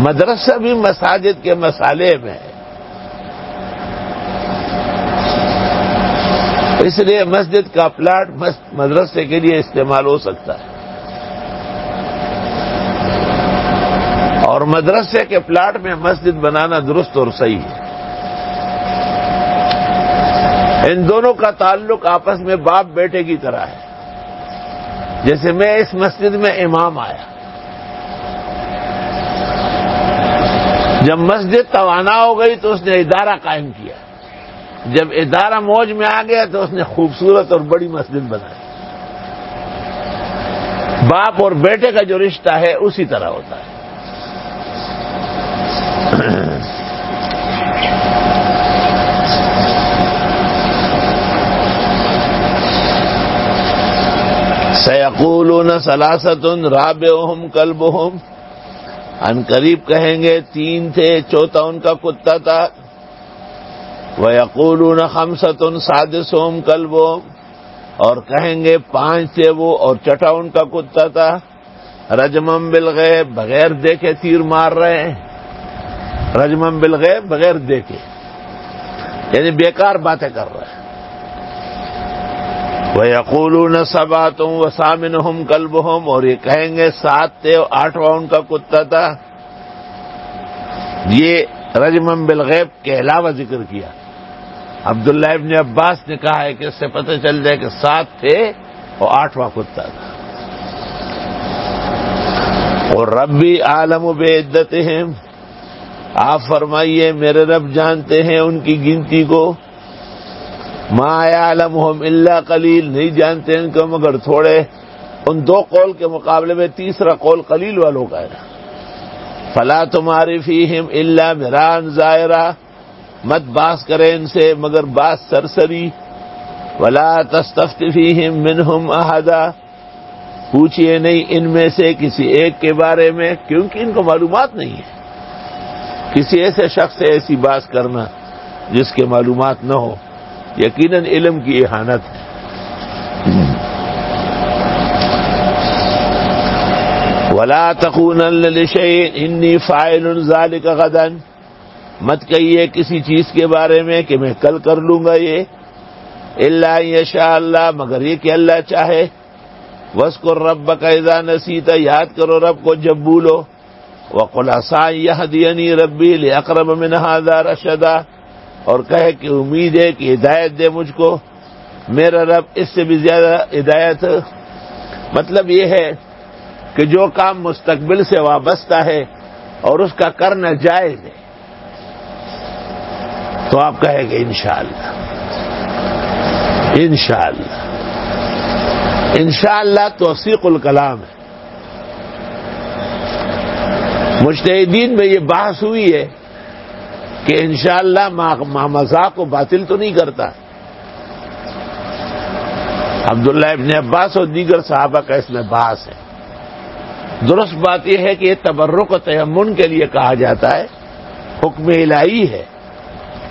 مدرسہ بھی مساجد کے مسالے میں ہے. اس لیے مسجد کا پلاٹ مدرسے کے لیے استعمال ہو سکتا ہے اور مدرسے کے پلاٹ میں مسجد بنانا درست اور صحیح ہے. ان دونوں کا تعلق آپس میں باپ بیٹے کی طرح ہے. جیسے میں اس مسجد میں امام آیا، جب مسجد توانا ہو گئی تو اس نے ادارہ قائم کیا، جب ادارہ موج میں آ گیا تو اس نے خوبصورت اور بڑی مسجد بنائی. باپ اور بیٹے کا جو رشتہ ہے اسی طرح ہوتا ہے. سیقولون ثلاثۃ رابعہم کلبہم، ان قریب کہیں گے 3 تھے چوتھا ان کا کتا تھا. وَيَقُولُونَ خَمْسَةٌ سَادِسُهُمْ كَلْبُهُمْ، اور کہیں گے 5 تھے وہ اور چھٹا ان کا کتا تھا. رجمم بالغیب، بغیر دیکھے تیر مار رہے ہیں. رجمم بالغیب، بغیر دیکھے، یعنی بیکار باتیں کر رہے ہیں. وَيَقُولُونَ سَبْعَةٌ وَثَامِنُهُمْ كَلْبُهُمْ، اور یہ کہیں گے 7 تھے اور 8واں ان کا کتا تھا. یہ رجمم بالغیب کے علاوہ ذکر کیا. عبداللہ ابن عباس نے کہا ہے کہ اس سے پتہ چل جائے کہ 7 تھے اور 8واں کتا تھا. اور ربی عالم بعدتہم، آپ فرمائیے میرے رب جانتے ہیں ان کی گنتی کو. ما یعلمہم الا قلیل، نہیں جانتے ان کو مگر تھوڑے. ان 2 قول کے مقابلے میں تیسرا قول قلیل والوں کا ہے. فلا تماری فیہم الا مران ظاہرا، مت باس کرے ان سے مگر باس سرسری. ولا تستفت فیہم منہم احدا، پوچھئے نہیں ان میں سے کسی ایک کے بارے میں، کیونکہ ان کو معلومات نہیں ہے. کسی ایسے شخص سے ایسی بات کرنا جس کے معلومات نہ ہو یقیناً علم کی اہانت ہے. وَلَا تَقُولَنَّ لِشَيْءٍ إِنِّي فَاعِلٌ ذَلِكَ غَدًا، مت کہیے کسی چیز کے بارے میں کہ میں کل کر لوں گا یہ. إِلَّا أَن يَشَاءَ اللَّهُ، مگر یہ کہ اللہ چاہے. وَاذْكُر رَّبَّكَ إِذَا نَسِيتَ، یاد کرو رب کو جب بھولو. وَقُلْ عَسَىٰ أَن يَهْدِيَنِي رَبِّي لِأَقْرَبَ مِنْ هَٰذَا رَشَدًا، اور کہے کہ امید ہے کہ ہدایت دے مجھ کو میرا رب اس سے بھی زیادہ ہدایت. مطلب یہ ہے کہ جو کام مستقبل سے وابستہ ہے اور اس کا کرنا جائز ہے تو آپ کہیں گے انشاءاللہ. انشاءاللہ، انشاءاللہ توثیق الکلام ہے. مجتہدین میں یہ بحث ہوئی ہے کہ انشاءاللہ مذاق کو باطل تو نہیں کرتا. عبداللہ ابن عباس اور دیگر صحابہ کا اس میں بحث ہے. درست بات یہ ہے کہ یہ تبرک و تیمن کے لیے کہا جاتا ہے. حکم الہی ہے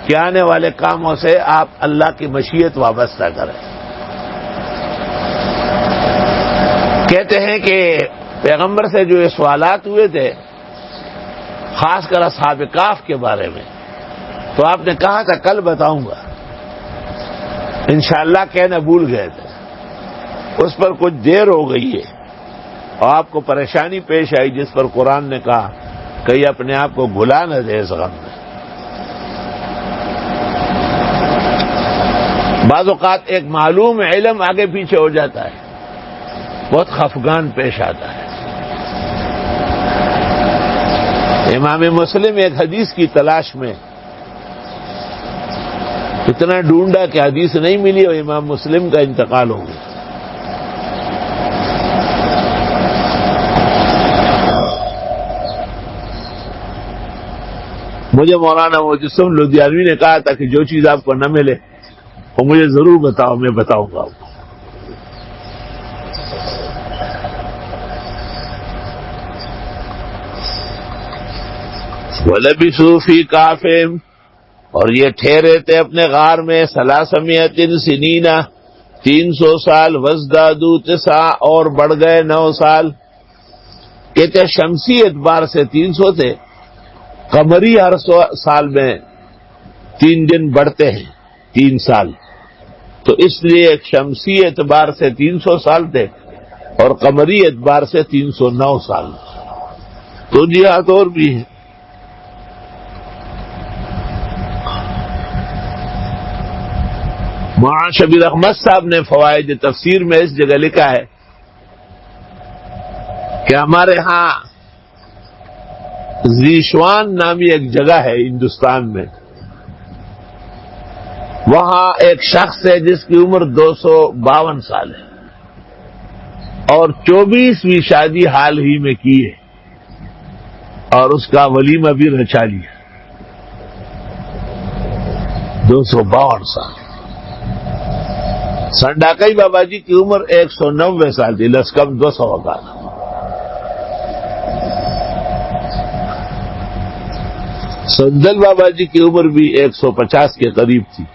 کہ آنے والے کاموں سے آپ اللہ کی مشیت وابستہ کریں. کہتے ہیں کہ پیغمبر سے جو یہ سوالات ہوئے تھے خاص کر اصحاب کہف کے بارے میں، تو آپ نے کہا تھا کل بتاؤں گا. انشاءاللہ کہنا بھول گئے تھے. اس پر کچھ دیر ہو گئی ہے اور آپ کو پریشانی پیش آئی جس پر قرآن نے کہا کہ اپنے آپ کو بھلا نہ دے اس غم میں. بعض اوقات ایک معلوم علم آگے پیچھے ہو جاتا ہے، بہت خفگان پیش آتا ہے. امام مسلم ایک حدیث کی تلاش میں اتنا ڈھونڈا کہ حدیث نہیں ملی اور امام مسلم کا انتقال ہو گیا. مجھے مولانا مجسم لدھیانوی نے کہا تھا کہ جو چیز آپ کو نہ ملے وہ مجھے ضرور بتاؤ، میں بتاؤں گا آپ کو. وَلَبِثُوا فِي كَهْفِهِمْ، اور یہ ٹھہرے تھے اپنے غار میں 300 سنین 300 سال، وزدادوا 9 اور بڑھ گئے 9 سال. کہتے شمسی اعتبار سے 300 تھے، قمری ہر سال میں 3 دن بڑھتے ہیں 3 سال، تو اس لیے شمسی اعتبار سے 300 سال تھے اور قمری اعتبار سے 309 سال. تو جہات اور بھی ہیں. مولانا شبیر احمد صاحب نے فوائد تفسیر میں اس جگہ لکھا ہے کہ ہمارے ہاں زیشوان نامی ایک جگہ ہے ہندوستان میں، وہاں ایک شخص ہے جس کی عمر 252 سال ہے اور 24ویں شادی حال ہی میں کی ہے اور اس کا ولیمہ بھی رچا لیا. 252 سال. سنڈاکئی بابا جی کی عمر 190 سال تھی، لسکم 200 کا. سندل بابا جی کی عمر بھی 150 کے قریب تھی.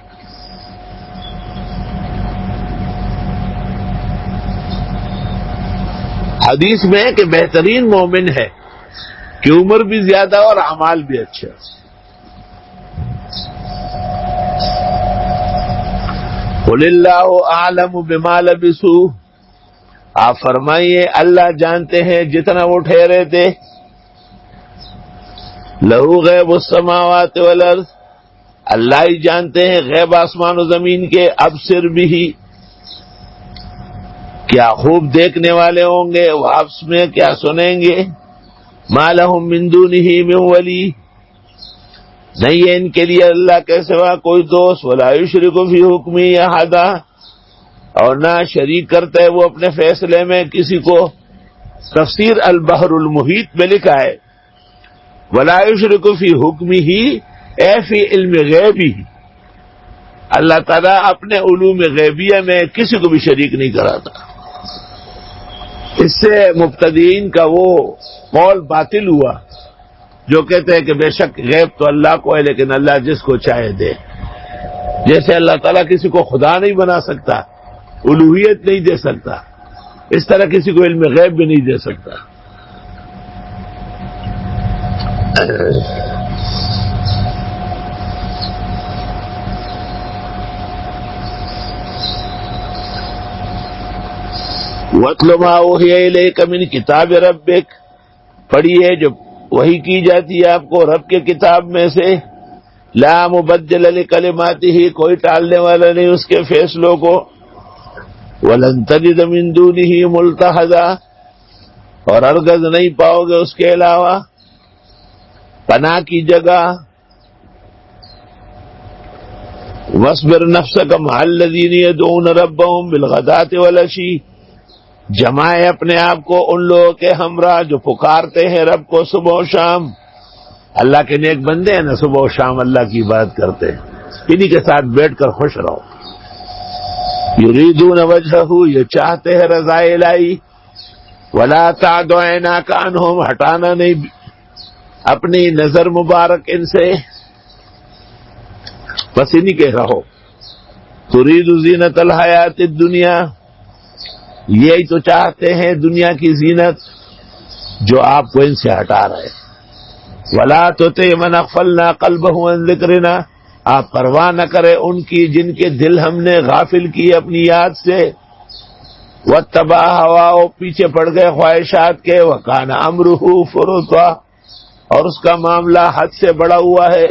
حدیث میں ہے کہ بہترین مومن ہے کہ عمر بھی زیادہ اور اعمال بھی اچھے. قل اللہ اعلم بما لبثوا، آپ فرمائیے اللہ جانتے ہیں جتنا وہ ٹھہرے تھے. لہو غیب السماوات والارض، اللہ ہی جانتے ہیں غیب آسمان و زمین کے. ابصر بھی، کیا خوب دیکھنے والے ہوں گے، واپس میں کیا سنیں گے. ما لہم من دونہ من ولی، نہیں ہے ان کے لیے اللہ کے سوا کوئی دوست. ولا یشرک فی حکمہ احدا، اور نہ شریک کرتا ہے وہ اپنے فیصلے میں کسی کو. تفسیر البحر المحیط میں لکھا ہے ولا یشرک فی حکمہ اے فی علم غیبہ، اللہ تعالیٰ اپنے علوم غیبیہ میں کسی کو بھی شریک نہیں کراتا. اس سے مبتدئین کا وہ قول باطل ہوا جو کہتے ہیں کہ بے شک غیب تو اللہ کو ہے لیکن اللہ جس کو چاہے دے. جیسے اللہ تعالیٰ کسی کو خدا نہیں بنا سکتا، الوہیت نہیں دے سکتا، اس طرح کسی کو علم غیب بھی نہیں دے سکتا. وَاتْلُ مَا أُوحِيَ إِلَيْكَ مِنْ کتاب ربک، پڑھیے جو وحی کی جاتی ہے آپ کو رب کے کتاب میں سے. لا مبدل لکلماتہ، کوئی ٹالنے والا نہیں اس کے فیصلوں کو. وَلَن تَجِدَ مِن دُونِهِ مُلْتَحَدًا، اور ہرگز نہیں پاؤ گے اس کے علاوہ پناہ کی جگہ. وَاصْبِرْ نَفْسَكَ مَعَ الَّذِينَ يَدْعُونَ رَبَّهُمْ بِالْغَدَاةِ وَالْعَشِيِّ، جمائے اپنے آپ کو ان لوگوں کے ہمراہ جو پکارتے ہیں رب کو صبح و شام. اللہ کے نیک بندے ہیں نا، صبح و شام اللہ کی عبادت کرتے ہیں، انہی کے ساتھ بیٹھ کر خوش رہو. یریدون وجہہ، یہ چاہتے ہیں رضا الہی. ولا تعد عیناک عنہم، ہٹانا نہیں اپنی نظر مبارک ان سے، بس انہی کے رہو. ترید زینت الحیات الدنیا، یہی تو چاہتے ہیں دنیا کی زینت جو آپ کو ان سے ہٹا رہے. ولا تطع من اغفلنا قلبه عن ذکرنا، آپ پرواہ نہ کرے ان کی جن کے دل ہم نے غافل کیے اپنی یاد سے. واتبع ہواہ، پیچھے پڑ گئے خواہشات کے. وکان امرہ فرطا، اور اس کا معاملہ حد سے بڑا ہوا ہے.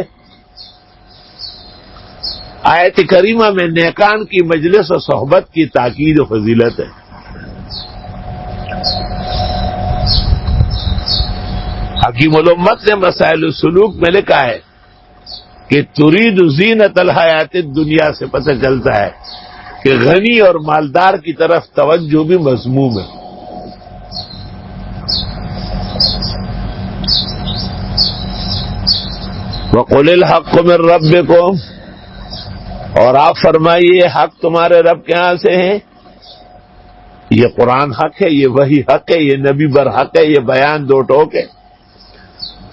آیت کریمہ میں نیکان کی مجلس و صحبت کی تاکید و فضیلت ہے. حکیم الامت نے مسائل السلوک میں لکھا ہے کہ ترید زینت الحیات الدنیا سے پتہ چلتا ہے کہ غنی اور مالدار کی طرف توجہ بھی مذموم ہے. وَقُلِ الْحَقُّ مِن رَبِّكُمْ، اور آپ فرمائیے حق تمہارے رب کے ہاں سے ہے. یہ قرآن حق ہے، یہ وحی حق ہے، یہ نبی بر حق ہے، یہ بیان دو ٹوک ہے.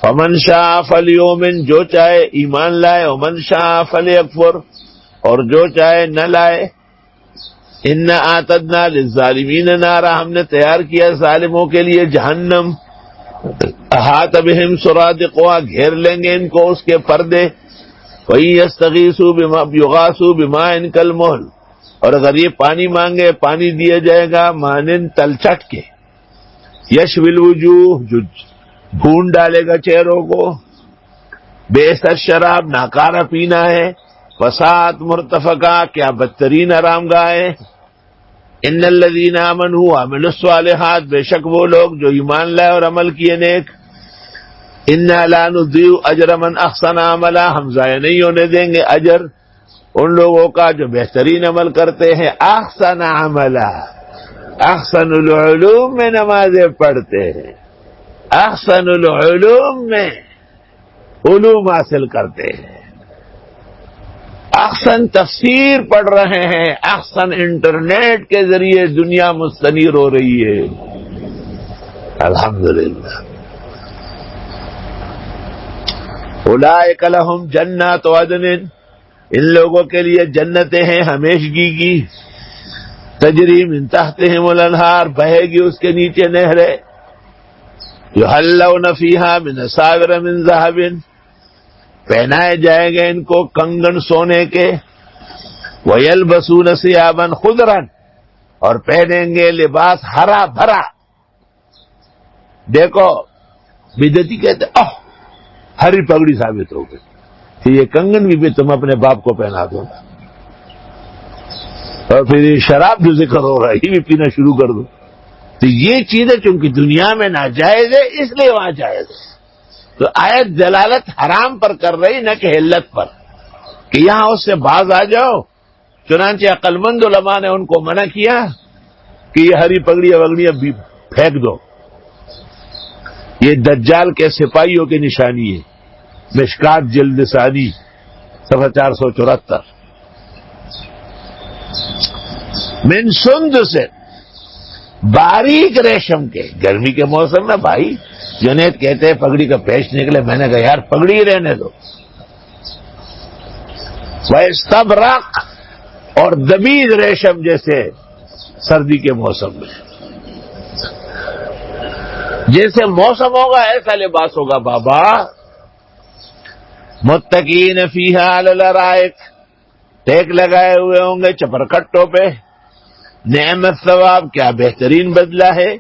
فمن شاء فلیؤمن، جو چاہے ایمان لائے، ومن شاء فلیکفر، اور جو چاہے نہ لائے۔ انا اعتدنا للظالمین نارا، ہم نے تیار کیا ظالموں کے لیے جہنم، احاط بہم سرادقها، گھیر لیں گے ان کو اس کے پردے، وَإِن يَسْتَغِيثُوا يُغَاثُوا بِمَاءٍ كَالْمُهْلِ، اور اگر یہ پانی مانگے پانی دیا جائے گا مانند تلچٹ کے، یشوی الوجوہ، جو بھون ڈالے گا چہروں کو، بئس الشراب، ناکارہ پینا ہے، وساعت مرتفقہ، کیا بدترین آرام گاہ ہے۔ ان الذین آمنوا وعملوا الصالحات، بے شک وہ لوگ جو ایمان لائے اور عمل کیے نیک، انا لا نضیع اجر من احسن عملا، ہم ضائع نہیں ہونے دیں گے اجر ان لوگوں کا جو بہترین عمل کرتے ہیں۔ احسن عملا، احسن العلوم میں نمازیں پڑھتے ہیں، احسن العلوم میں علوم حاصل کرتے ہیں، احسن تفسیر پڑھ رہے ہیں، احسن انٹرنیٹ کے ذریعے دنیا مستنیر ہو رہی ہے، الحمدللہ۔ اولئک لہم جنات عدن، ان لوگوں کے لیے جنتیں ہیں ہمیشگی کی، تجری من تحتہم الانہار، بہے گی اس کے نیچے نہریں، یحلون فیہا من اساور من ذہب، پہنائے جائیں گے ان کو کنگن سونے کے، ویلبسون ثیابا خضرا، اور پہنیں گے لباس ہرا بھرا۔ دیکھو بدعتی کہتے ہری پگڑی ثابت ہو گئی، کہ یہ کنگن بھی تم اپنے باپ کو پہنا دو، اور پھر یہ شراب جو ذکر ہو رہا ہے یہ بھی پینا شروع کر دو۔ تو یہ چیزیں چونکہ دنیا میں ناجائز ہے اس لیے وہاں جائز ہے، تو آیت دلالت حرام پر کر رہی نہ کہ حلت پر، کہ یہاں اس سے باز آ جاؤ۔ چنانچہ عقل مند علماء نے ان کو منع کیا کہ یہ ہری پگڑیاں وگڑیاں بھی پھینک دو، یہ دجال کے سپاہیوں کی نشانی ہے۔ مشکات جلد ثانی صفحہ 474۔ من سندس، باریک ریشم کے، گرمی کے موسم میں بھائی جنید کہتے ہیں پگڑی کا پیش نکلے، میں نے کہا یار پگڑی رہنے دو۔ واستبرق، اور دبیز ریشم جیسے سردی کے موسم میں، جیسے موسم ہوگا ایسا لباس ہوگا بابا۔ متکئین فیہا علی الارائک، ٹیک لگائے ہوئے ہوں گے چپرکٹوں پہ، نعم الثواب، کیا بہترین بدلہ ہے،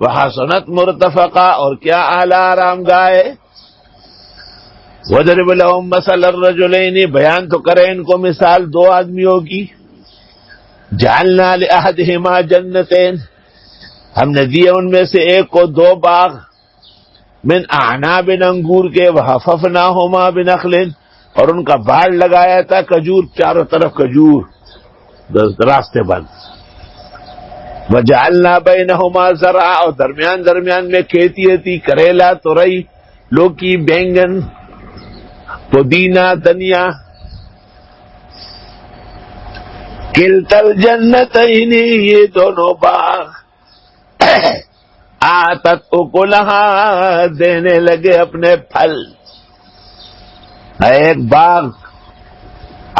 وحسنت مرتفقہ، اور کیا اعلیٰ آرام گاہ ہے۔ وَضْرِبْ لَهُم مَثَلَ الرَّجُلَيْنِ، بیان تو کرے ان کو مثال دو آدمیوں کی، جعلنا لأحدہما جنتین، ہم نے دیے ان میں سے ایک کو دو باغ، من اعناب، انگور کے، وحففناہما بنخل، اور ان کا باڑ لگایا تھا کھجور، چاروں طرف کھجور، راستے بند۔ وجعلنا بینہما زرعا، اور درمیان میں کھیتی تھی، کریلا، تورئی، لوکی، بینگن، پودینہ، دھنیا۔ کلتا الجنتین، یہ دونوں باغ، آتت اکلہا، دینے لگے اپنے پھل۔ ایک باغ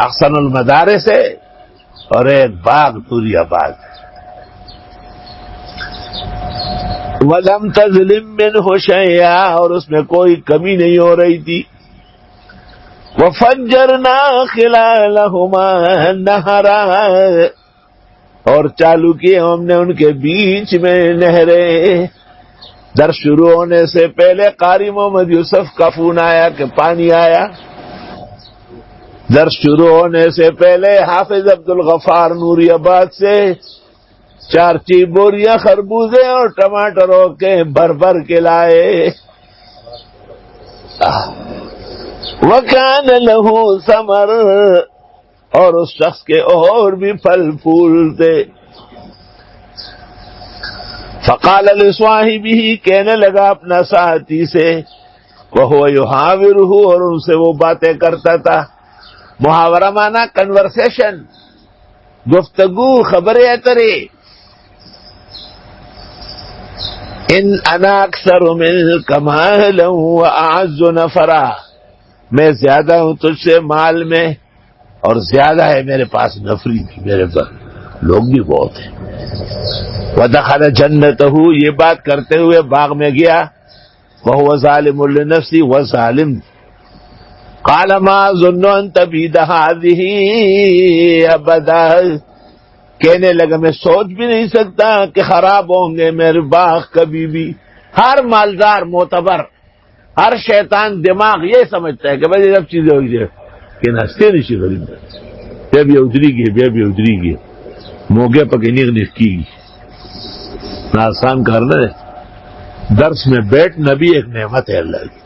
احسن المدارس ہے اور ایک باغ نوری آباد ہے۔ وَلَمْ تَظْلِم مِّنْهُ شَيْئًا، اور اس میں کوئی کمی نہیں ہو رہی تھی۔ وَفَجَّرْنَا خِلَالَهُمَا نَهَرًا، اور چالو کیے ہم نے ان کے بیچ میں نہریں۔ درس شروع ہونے سے پہلے قاری محمد یوسف کا فون آیا کہ پانی آیا۔ درس شروع ہونے سے پہلے حافظ عبدالغفار نوری آباد سے 4 بوریاں خربوزے اور ٹماٹروں کے بھر کے لائے۔ وَكَانَ لَهُ ثَمَرٌ، اور اس شخص کے اور بھی پھل پھول تھے۔ فقال لصاحبہ، کہنے لگا اپنا ساتھی سے، وہو یحاورہ، اور ان سے وہ باتیں کرتا تھا۔ محاورہ مانا کنورسیشن، گفتگو، خبریں اترے۔ ان انا اکثر منک مالا واعز نفرا، میں زیادہ ہوں تجھ سے مال میں اور زیادہ ہے میرے پاس نفری بھی، میرے پاس لوگ بھی بہت ہیں۔ ودخل جنتہ، یہ بات کرتے ہوئے باغ میں گیا، وہو ظالم لنفسی، وہ ظالم۔ قال ما ظن ان تبید هذه ابدا، کہنے لگا میں سوچ بھی نہیں سکتا کہ خراب ہوں گے میرے باغ کبھی بھی۔ ہر مالدار معتبر، ہر شیطان دماغ یہ سمجھتا ہے کہ بھائی سب چیزیں ہوئی جائے کہ نستے نہیں غریب بے بھی ادری گئے موگے پکے نیغ کی آسان کرنا ہے۔ درس میں بیٹھنا بھی ایک نعمت ہے اللہ کی۔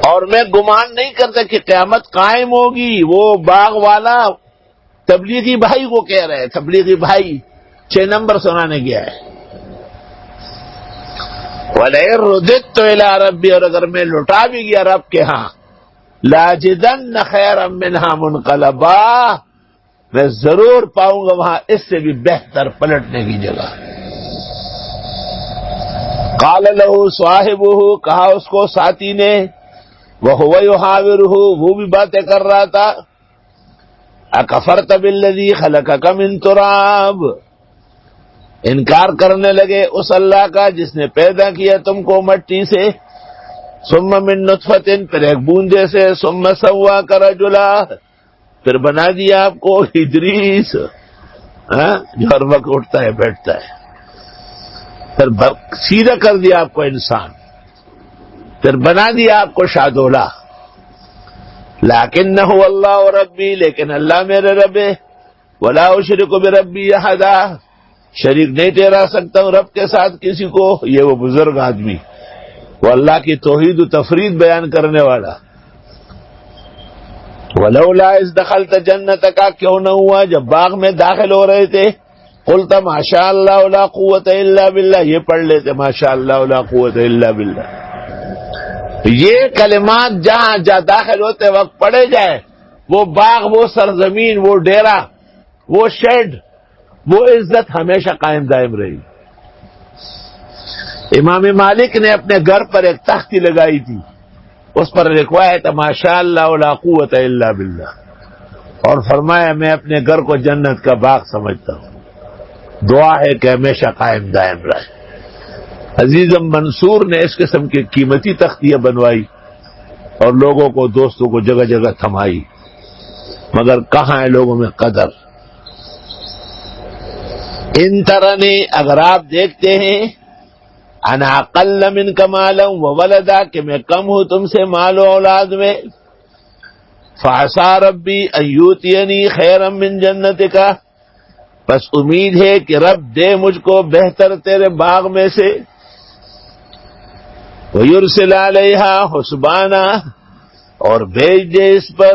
اور میں گمان نہیں کرتا کہ قیامت قائم ہوگی۔ وہ باغ والا تبلیغی بھائی کو کہہ رہے، تبلیغی بھائی 6 نمبر سنانے گیا ہے، وَلَئِن رُدِدتُّ إِلَىٰ رَبِّي، اور اگر میں لوٹا بھی گیا رب کے ہاں، لَأَجِدَنَّ خَيْرًا مِّنْهَا مُنْقَلَبًا، میں ضرور پاؤں گا وہاں اس سے بھی بہتر پلٹنے کی جگہ۔ قَالَ لَهُ صَاحِبُهُ، کہا اس کو ساتھی نے، وَهُوَ يُحَاوِرُهُ، وہ بھی باتیں کر رہا تھا، اکفرت بالذی خلقک من تراب، انکار کرنے لگے اس اللہ کا جس نے پیدا کیا تم کو مٹی سے، ثم من نطفۃ، پھر ایک بوندے سے، ثم سواک رجلا، پھر بنا دیا آپ کو ادریس، جو ہر وقت اٹھتا ہے بیٹھتا ہے، پھر سیدھا کر دیا آپ کو انسان، پھر بنا دیا آپ کو شادولہ، لیکنہ اللہ ربی، لیکن اللہ میرے رب ہے، ولا اشرک بربی احدا، شریک نہیں ٹھہرا سکتا ہوں رب کے ساتھ کسی کو۔ یہ وہ بزرگ آدمی، وہ اللہ کی توحید و تفرید بیان کرنے والا۔ ولولا اذ دخلت جنتک، کیوں نہ ہوا جب باغ میں داخل ہو رہے تھے، قلت ما شاء اللہ لا قوت الا باللہ، یہ پڑھ لیتے ما شاء اللہ لا قوت الا باللہ۔ یہ کلمات جہاں داخل ہوتے وقت پڑھے جائے، وہ باغ، وہ سرزمین، وہ ڈیرا، وہ شیڈ، وہ عزت ہمیشہ قائم دائم رہی۔ امام مالک نے اپنے گھر پر ایک تختی لگائی تھی، اس پر لکھوایا تھا ما شاء اللہ لا قوت الا باللہ، اور فرمایا میں اپنے گھر کو جنت کا باغ سمجھتا ہوں، دعا ہے کہ ہمیشہ قائم دائم رہے۔ عزیزم منصور نے اس قسم کی قیمتی تختیاں بنوائی اور لوگوں کو، دوستوں کو جگہ جگہ تھمائی، مگر کہاں ہے لوگوں میں قدر۔ ان ترنی، اگر آپ دیکھتے ہیں، انا اقل منک مالا وولدا، کہ میں کم ہوں تم سے مال و اولاد میں، فعسى ربی ان یؤتینی خیرا من جنتک، بس امید ہے کہ رب دے مجھ کو بہتر تیرے باغ میں سے، وَيُرْسِلَ عَلَيْهَا حُسْبَانًا، اور بھیج دے اس پر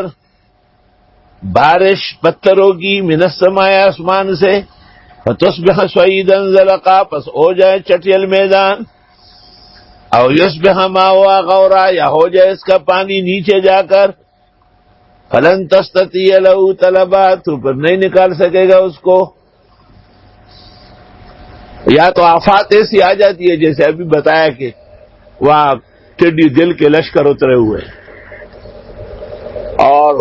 بارش پتھروں کی، من السماء، آسمان سے، فَتُصْبِحَ صَعِيدًا زَلَقًا، پس ہو جائے چٹیل میدان، او يُصْبِحَ مَاؤُهَا غَوْرًا، یا ہو جائے اس کا پانی نیچے جا کر، فَلَن تَسْتَطِيعَ لَهُ طَلَبًا، تو پھر نہیں نکال سکے گا اس کو۔ یا تو آفات ایسی آ جاتی ہے جیسے ابھی بتایا کہ وہاں ٹڈی دل کے لشکر اترے ہوئے، اور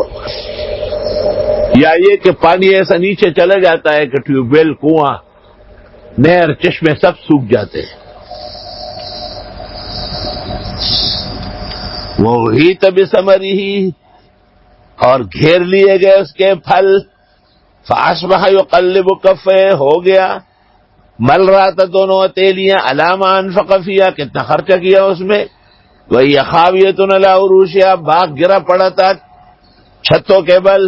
یا یہ کہ پانی ایسا نیچے چلا جاتا ہے کہ ٹیوب ویل، کنواں، نہر، چشمے سب سوکھ جاتے ہیں۔ وَأُحِيطَ بِثَمَرِهِ، اور گھیر لیے گئے اس کے پھل، فَأَصْبَحَ يُقَلِّبُ كَفَّيْهِ، ہو گیا مل رہا تھا دونوں ہتھیلیاں، عَلَىٰ مَا أَنفَقَ فِيهَا، کتنا خرچہ کیا اس میں، وَهِيَ خَاوِيَةٌ عَلَىٰ عُرُوشِهَا، باغ گرا پڑا تھا چھتوں کے بل،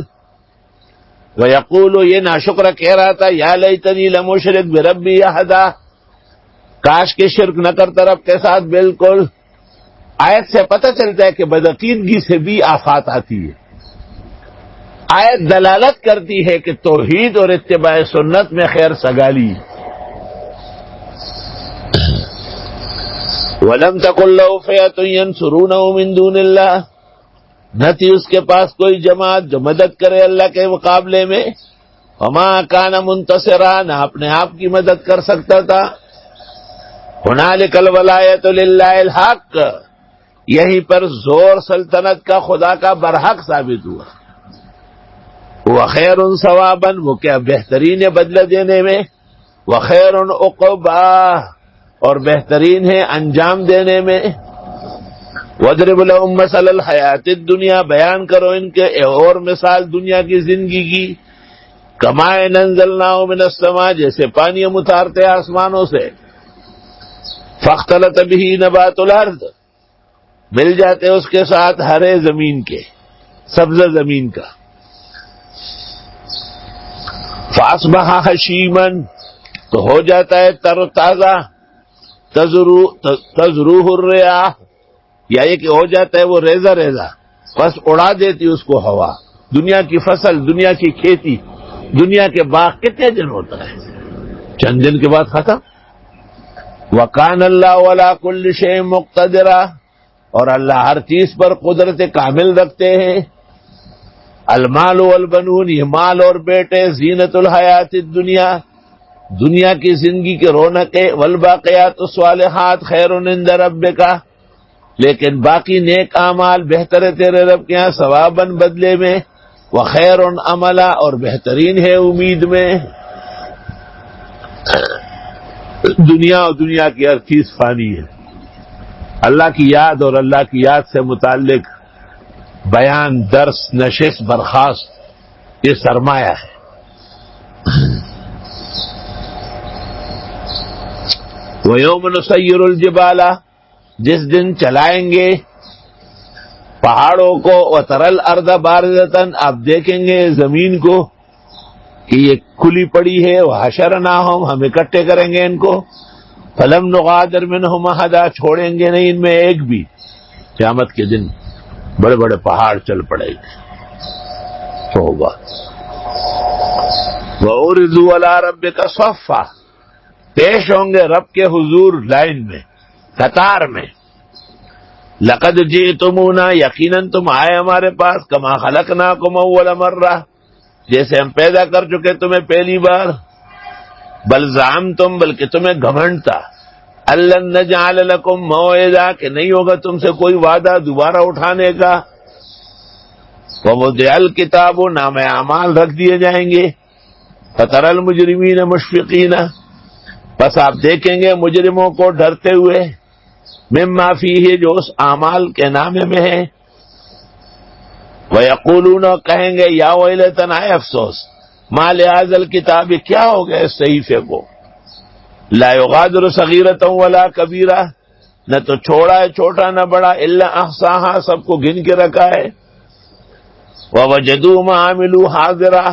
وَيَقُولُ، یہ ناشکر کہہ رہا تھا، یا لیتنی لم اشرک بربی احدا، کاش کے شرک نہ کرتا رب کے ساتھ بالکل۔ آیت سے پتہ چلتا ہے کہ بدعقیدگی سے بھی آفات آتی ہے۔ آیت دلالت کرتی ہے کہ توحید اور اتباع سنت میں خیر سگالی۔ وَلَمْ تَكُنْ لَهُ فِئَةٌ يَنْصُرُونَهُ مِنْ دُونِ اللَّهِ، نہ تھی اس کے پاس کوئی جماعت جو مدد کرے اللہ کے مقابلے میں، وما کان منتصرا، نہ اپنے آپ کی مدد کر سکتا تھا۔ ہنالک الولایۃ للہ الحق، یہیں پر زور سلطنت کا خدا کا برحق ثابت ہوا۔ وخیر ثوابا، وہ کیا بہترین ہے بدلہ دینے میں، وخیر عقبا، اور بہترین ہے انجام دینے میں۔ وَاضْرِبْ لَهُم مَّثَلَ الْحَيَاةِ الدُّنْيَا، بیان کرو ان کے اور مثال دنیا کی زندگی کی، کماء أَنزَلْنَاهُ مِنَ السَّمَاءِ، جیسے پانی ہم اتارتے آسمانوں سے، فاختلط به نبات الارض، مل جاتے اس کے ساتھ ہرے زمین کے، سبز زمین کا، فاصبح ہشیما، تو ہو جاتا ہے تر و تازہ، تزروہ الریاح، یا یہ کہ ہو جاتا ہے وہ ریزہ ریزہ، بس اڑا دیتی اس کو ہوا۔ دنیا کی فصل، دنیا کی کھیتی، دنیا کے باغ کتنے دن ہوتا ہے؟ چند دن کے بعد ختم۔ وَكَانَ اللَّهُ عَلَىٰ كُلِّ شَيْءٍ مُقْتَدِرًا، اور اللہ ہر چیز پر قدرت کامل رکھتے ہیں۔ المال والبنون، یہ مال اور بیٹے، زینت الحیات الدنیا، دنیا کی زندگی کے رونقیں، والباقیات الصالحات خیر عند ربک، لیکن باقی نیک اعمال بہتر ہے تیرے رب کے یہاں ثواباً بدلے میں، وخیر عملا، اور بہترین ہے امید میں۔ دنیا اور دنیا کی ہر چیز فانی ہے۔ اللہ کی یاد اور اللہ کی یاد سے متعلق بیان، درس، نشست، برخاست، یہ سرمایہ ہے۔ وَيَوْمَ نُسَيِّرُ الْجِبَالَ، جس دن چلائیں گے پہاڑوں کو، وَتَرَى الْأَرْضَ بَارِزَةً، آپ دیکھیں گے زمین کو کہ یہ کھلی پڑی ہے، وَحَشَرْنَاهُمْ، ہم اکٹھے کریں گے ان کو، فَلَمْ نُغَادِرْ مِنْهُمْ أَحَدًا، چھوڑیں گے نہیں ان میں ایک بھی۔ قیامت کے دن بڑے بڑے پہاڑ چل پڑے گے۔ توبہ۔ وَعُرِضُوا عَلَىٰ رَبِّكَ صَفًّا، پیش ہوں گے رب کے حضور لائن میں، قطار میں۔ لَقَدْ جِئْتُمُونَا، یقیناً تم آئے ہمارے پاس، كَمَا خَلَقْنَاكُمْ أَوَّلَ مَرَّةٍ، جیسے ہم پیدا کر چکے تمہیں پہلی بار۔ بل زعمتم، بلکہ تمہیں گھمنڈ تھا، أَلَّن نَّجْعَلَ لَكُم مَّوْعِدًا، کہ نہیں ہوگا تم سے کوئی وعدہ دوبارہ اٹھانے کا۔ وَوُضِعَ الْكِتَابُ، نامۂ اعمال رکھ دیے جائیں گے۔ فَتَرَى الْمُجْرِمِينَ مُشْفِقِينَ، بس آپ دیکھیں گے مجرموں کو ڈرتے ہوئے، مما فیہ، جو اس اعمال کے نامے میں ہے۔ وَيَقُولُونَ، کہیں گے، یا ویلتنا، اے افسوس، ما لہذا الکتاب، کیا ہو گیا اس صحیفے کو، لا یغادر صغیرۃ ولا کبیرہ، نہ تو چھوڑا ہے چھوٹا نہ بڑا، الا احصاها، سب کو گن کے رکھا ہے۔ وَوَجَدُوا مَا عَمِلُوا حَاضِرًا،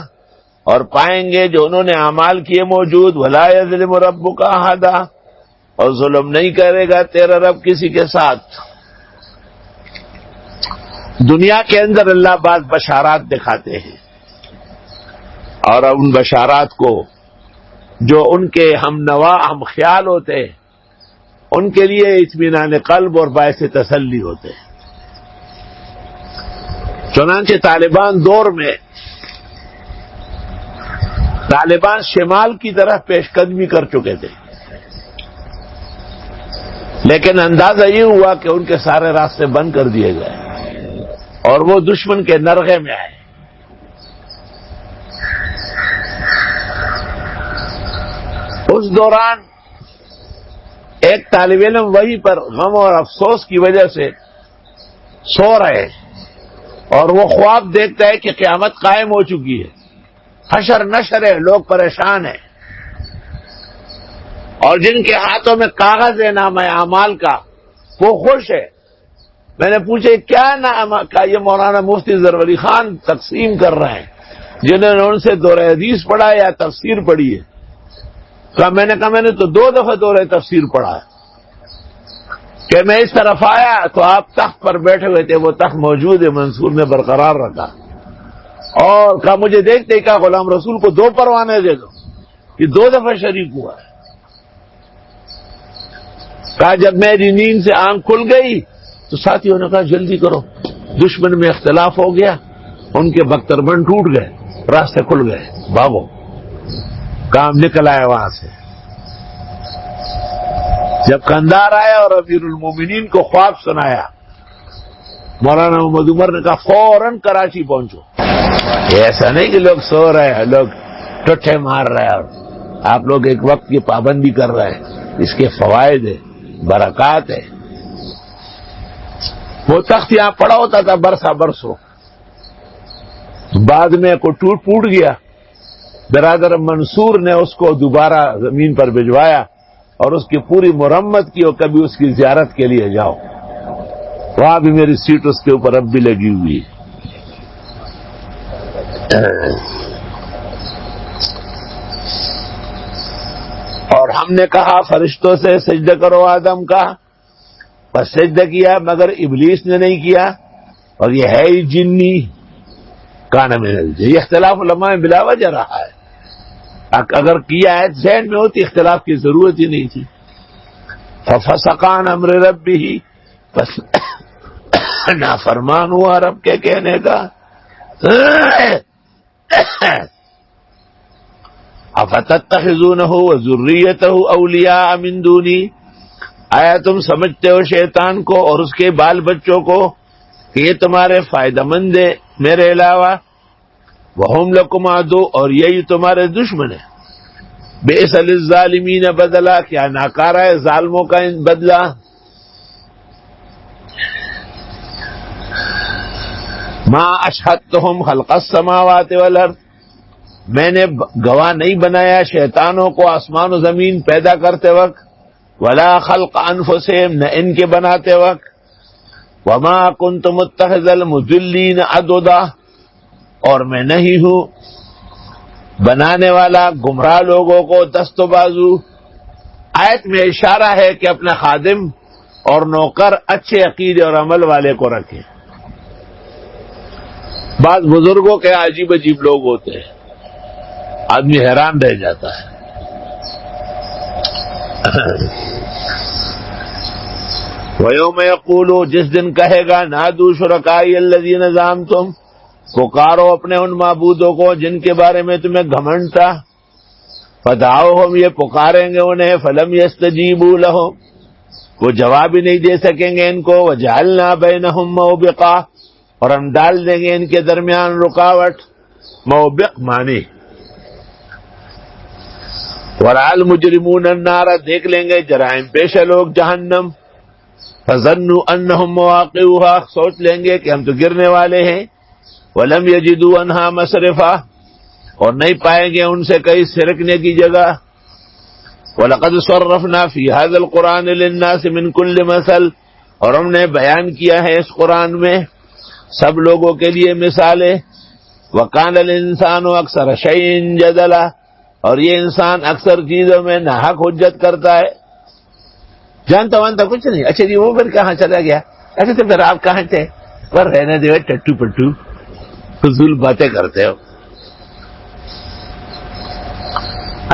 اور پائیں گے جو انہوں نے اعمال کیے موجود۔ وَلَا يَظْلِمُ رَبُّكَ أَحَدًا، اور ظلم نہیں کرے گا تیرا رب کسی کے ساتھ۔ دنیا کے اندر اللہ بعض بشارات دکھاتے ہیں، اور ان بشارات کو جو ان کے ہم نوا ہم خیال ہوتے ہیں، ان کے لیے اطمینان قلب اور باعث تسلی ہوتے ہیں۔ چنانچہ طالبان دور میں طالبان شمال کی طرف پیش قدمی کر چکے تھے، لیکن اندازہ یہ ہوا کہ ان کے سارے راستے بند کر دیے گئے اور وہ دشمن کے نرغے میں آئے۔ اس دوران ایک طالب علم وہیں پر غم اور افسوس کی وجہ سے سو رہے، اور وہ خواب دیکھتا ہے کہ قیامت قائم ہو چکی ہے، حشر نشر ہے، لوگ پریشان ہیں، اور جن کے ہاتھوں میں کاغذ ہے نامہ اعمال کا وہ خوش ہے۔ میں نے پوچھا کیا نام کا؟ یہ مولانا مفتی ظفر خان تقسیم کر رہے ہیں، جنہوں نے ان سے دورہ حدیث پڑھا یا تفسیر پڑھی ہے۔ میں نے کہا میں نے تو 2 دفعہ دورہ تفسیر پڑھا ہے، کہ میں اس طرف آیا تو آپ تخت پر بیٹھے ہوئے تھے، وہ تخت موجود ہے، منصور نے برقرار رکھا، اور کہا مجھے دیکھتے کہا غلام رسول کو 2 پروانے دے دو، یہ 2 دفعہ شریک ہوا ہے۔ کہا جب میری نیند سے آنکھ کھل گئی تو ساتھیوں نے کہا جلدی کرو، دشمن میں اختلاف ہو گیا، ان کے بختربند ٹوٹ گئے، راستے کھل گئے، بھاگو، کام نکل آئے وہاں سے۔ جب قندار آیا اور امیر المومنین کو خواب سنایا، مولانا محمد عمر نے کہا فوراً کراچی پہنچو۔ ایسا نہیں کہ لوگ سو رہے ہیں، لوگ ٹٹھے مار رہے ہیں، آپ لوگ ایک وقت کی پابندی کر رہے ہیں، اس کے فوائد ہیں، برکات ہے۔ وہ تخت یہاں پڑا ہوتا تھا برسوں، بعد میں کو ٹوٹ گیا، برادر منصور نے اس کو دوبارہ زمین پر بھجوایا اور اس کی پوری مرمت کی، اور کبھی اس کی زیارت کے لیے جاؤ، وہاں بھی میری سیٹ اس کے اوپر اب بھی لگی ہوئی ہے۔ اور ہم نے کہا فرشتوں سے سجدہ کرو آدم کا، بس سجدہ کیا، مگر ابلیس نے نہیں کیا، اور یہ ہے ہی جنی، کان من الجن۔ یہ اختلاف علماء میں بلا وجہ رہا ہے، اگر کیا ہے ذہن میں ہوتی اختلاف کی ضرورت ہی نہیں تھی۔ ففسق عن امر ربہ، بس نافرمان ہوا رب کے کہنے کا۔ افتتخذونہ وذریتہ اولیاء من دونی، آیا تم سمجھتے ہو شیطان کو اور اس کے بال بچوں کو کہ یہ تمہارے فائدہ مند ہے میرے علاوہ؟ وہم لکم عدو، اور یہی تمہارے دشمن ہے۔ بئس للظالمین بدلا، کیا ناکارہ ہے ظالموں کا بدلہ۔ ما اشہدتہم خلق السماوات والارض، میں نے گواہ نہیں بنایا شیطانوں کو آسمان و زمین پیدا کرتے وقت، ولا خلق انفسہم، نہ ان کے بناتے وقت، وما کنت متخذ المضلین عضدا، اور میں نہیں ہوں بنانے والا گمراہ لوگوں کو دست و بازو۔ آیت میں اشارہ ہے کہ اپنا خادم اور نوکر اچھے عقیدے اور عمل والے کو رکھیں۔ بعض بزرگوں کے عجیب عجیب لوگ ہوتے ہیں، آدمی حیران رہ جاتا ہے۔ وَيَوْمَ يَقُولُ، جس دن کہے گا نادوا شُرَكَائِيَ الَّذِينَ زَعَمْتُمْ، پکارو اپنے ان معبودوں کو جن کے بارے میں تمہیں گھمنڈ تھا، فدعوہم، یہ پکاریں گے انہیں، فلم یستجیبوا لہم، وہ جواب ہی نہیں دے سکیں گے ان کو، وجعلنا بینہم موبقا، اور ہم ڈال دیں گے ان کے درمیان رکاوٹ۔ موبق معنی ورأى المجرمون النار، دیکھ لیں گے جرائم پیشہ لوگ جہنم، فظنوا انہم مواقعوها، سوچ لیں گے کہ ہم تو گرنے والے ہیں، ولم یجدوا عنہا مصرفا، اور نہیں پائیں گے ان سے کہیں سرکنے کی جگہ۔ وَلَقَدْ صَرَّفْنَا فِي هَذَا الْقُرْآنِ لِلنَّاسِ مِنْ كُلِّ مَثَلٍ، اور ہم نے بیان کیا ہے اس قرآن میں سب لوگوں کے لیے مثالیں۔ وَكَانَ الْإِنسَانُ أَكْثَرَ شَيْءٍ جَدَلًا، اور یہ انسان اکثر چیزوں میں ناحق حجت کرتا ہے، جانتا وانتا کچھ نہیں۔ اچھا جی وہ پھر کہاں چلا گیا؟ اچھا تو پھر آپ کہاں تھے؟ پر رہنے دے ٹٹو پٹو، فضول باتیں کرتے ہو۔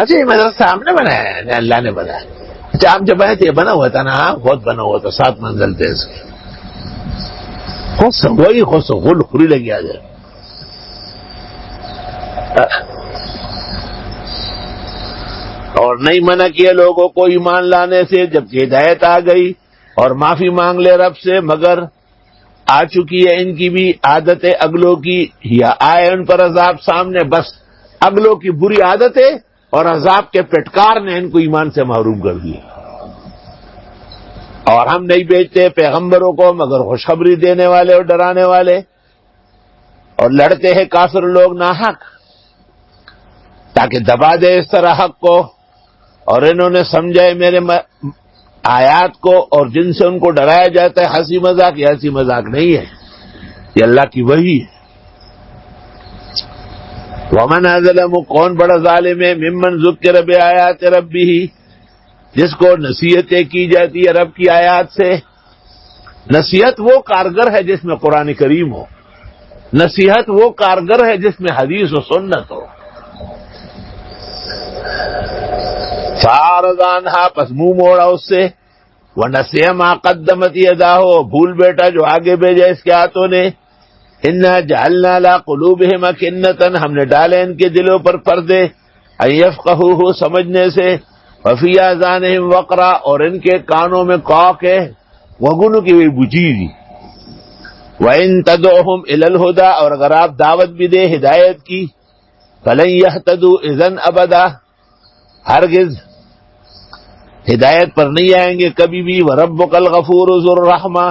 اچھا یہ مدرسہ سامنے بنایا ہے، اللہ نے بنایا۔ اچھا آپ جب آئے تھے یہ بنا ہوا تھا نا؟ ہاں بہت بنا ہوا تھا، 7 منزل تھے اس کے، وہی غل خوری لگی آ جائے۔ اور نہیں منع کیا لوگوں کو ایمان لانے سے جب ہدایت آ گئی، اور معافی مانگ لے رب سے، مگر آ چکی ہے ان کی بھی عادت اگلوں کی، یا آئے ان پر عذاب سامنے، بس اگلوں کی بری عادتیں اور عذاب کے پٹکار نے ان کو ایمان سے محروم کر دیا۔ اور ہم نہیں بھیجتے پیغمبروں کو مگر خوشخبری دینے والے اور ڈرانے والے، اور لڑتے ہیں کافر لوگ ناحق تاکہ دبا دے اس طرح حق کو، اور انہوں نے سمجھے میرے آیات کو، اور جن سے ان کو ڈرایا جاتا ہے ہنسی مذاق، یہ ہنسی مذاق نہیں ہے، یہ اللہ کی وحی ہے۔ ومن اظلم، کون بڑا ظالم ہے، ممن ذکر بآیات ربہ، جس کو نصیحتیں کی جاتی ہے رب کی آیات سے۔ نصیحت وہ کارگر ہے جس میں قرآن کریم ہو، نصیحت وہ کارگر ہے جس میں حدیث و سنت ہو۔ فاعرض عنہا، پس منہ موڑا اس سے، وَنَسِيَ مَا قَدَّمَتْ يَدَاهُ، بھول بیٹا جو آگے بھیجا اس کے ہاتھوں نے. اِنَّا جَعَلْنَا عَلَىٰ قُلُوبِهِمْ أَكِنَّةً، ہم نے ڈالے ان کے دلوں پر پردے، أَن يَفْقَهُوهُ سمجھنے سے، وَفِي آذَانِهِمْ وَقْرًا اور ان کے کانوں میں قاق ہے، وگنوں کی ہوئی بجھی دی. وَإِن تَدْعُهُمْ إِلَى الْهُدَىٰ اور اگر آپ دعوت بھی دیں ہدایت کی، فَلَن يَهْتَدُوا إِذًا أَبَدًا ہرگز ہدایت پر نہیں آئیں گے کبھی بھی. وَرَبُّكَ الْغَفُورُ ذُو الرَّحْمَةِ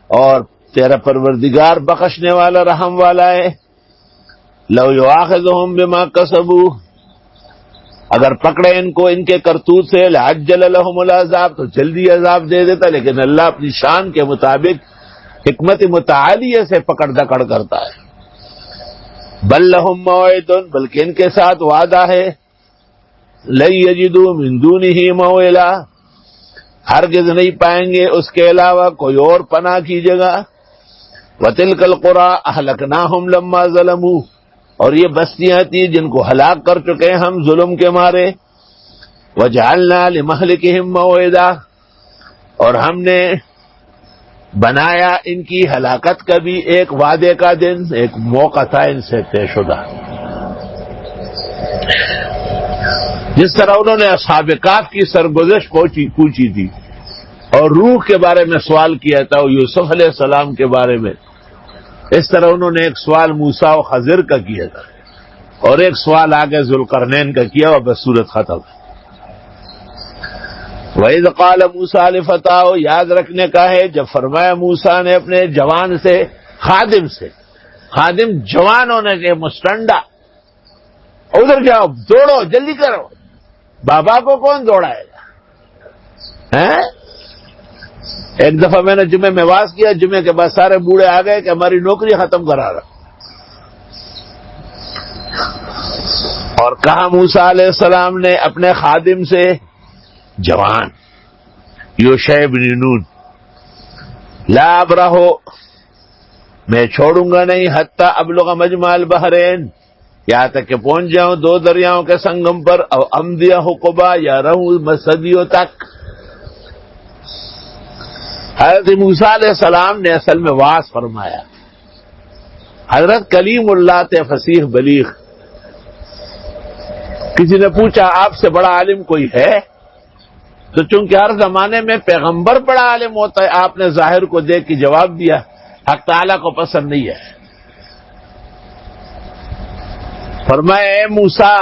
اور تیرا پروردگار بخشنے والا رحم والا ہے. لَوْ يُؤَاخِذُهُم بِمَا كَسَبُوا اگر پکڑے ان کو ان کے کرتوت سے، لَعَجَّلَ لَهُمُ الْعَذَابَ تو جلدی عذاب دے دیتا، لیکن اللہ اپنی شان کے مطابق حکمت متعالیہ سے پکڑ دکڑ کرتا ہے. بَل لَّهُم مَّوْعِدٌ بلکہ ان کے ساتھ وعدہ ہے، لَن يَجِدُوا مِن دُونِهِ مَوْئِلًا ہرگز نہیں پائیں گے اس کے علاوہ کوئی اور پناہ کی جگہ. وَتِلْكَ الْقُرَىٰ أَهْلَكْنَاهُمْ لَمَّا ظَلَمُوا اور یہ بستیاں تھیں جن کو ہلاک کر چکے ہم ظلم کے مارے. وَجَعَلْنَا لِمَهْلِكِهِمْ مَوْعِدًا اور ہم نے بنایا ان کی ہلاکت کا بھی ایک وعدے کا دن، ایک موقع تھا ان سے طے شدہ. جس طرح انہوں نے اصحاب کہف کی سرگزشت پوچھی تھی اور روح کے بارے میں سوال کیا تھا یوسف علیہ السلام کے بارے میں، اس طرح انہوں نے ایک سوال موسیٰ و خضر کا کیا تھا اور ایک سوال آگے ذوالقرنین کا کیا اور بس صورت ختم. وَإِذْ قَالَ مُوسَىٰ لِفَتَاهُ یاد رکھنے کا ہے جب فرمایا موسیٰ نے اپنے جوان سے، خادم سے، خادم جوان ہونے کے مستنڈا، ادھر جاؤ دوڑو جلدی کرو. بابا کو کون دوڑائے گا؟ ایک دفعہ میں نے جمعے میں واز کیا، جمعے کے بعد سارے بوڑھے آ گئے کہ ہماری نوکری ختم کرا رہا. اور کہا موسیٰ علیہ السلام نے اپنے خادم سے، جوان یوشع بن نون، لا ابرح میں چھوڑوں گا نہیں، حتی ابلغ مجمع البحرین یہاں تک کہ پہنچ جاؤں دو دریاؤں کے سنگم پر، او امضی حقبا یا رہوں صدیوں تک. حضرت موسیٰ علیہ السلام نے اصل میں واعظ فرمایا. حضرت کلیم اللہ تھے فصیح بلیغ. کسی نے پوچھا آپ سے بڑا عالم کوئی ہے؟ تو چونکہ ہر زمانے میں پیغمبر بڑا عالم ہوتا ہے، آپ نے ظاہر کو دیکھ کے جواب دیا، حق تعالیٰ کو پسند نہیں ہے. فرمایا اے موسیٰ،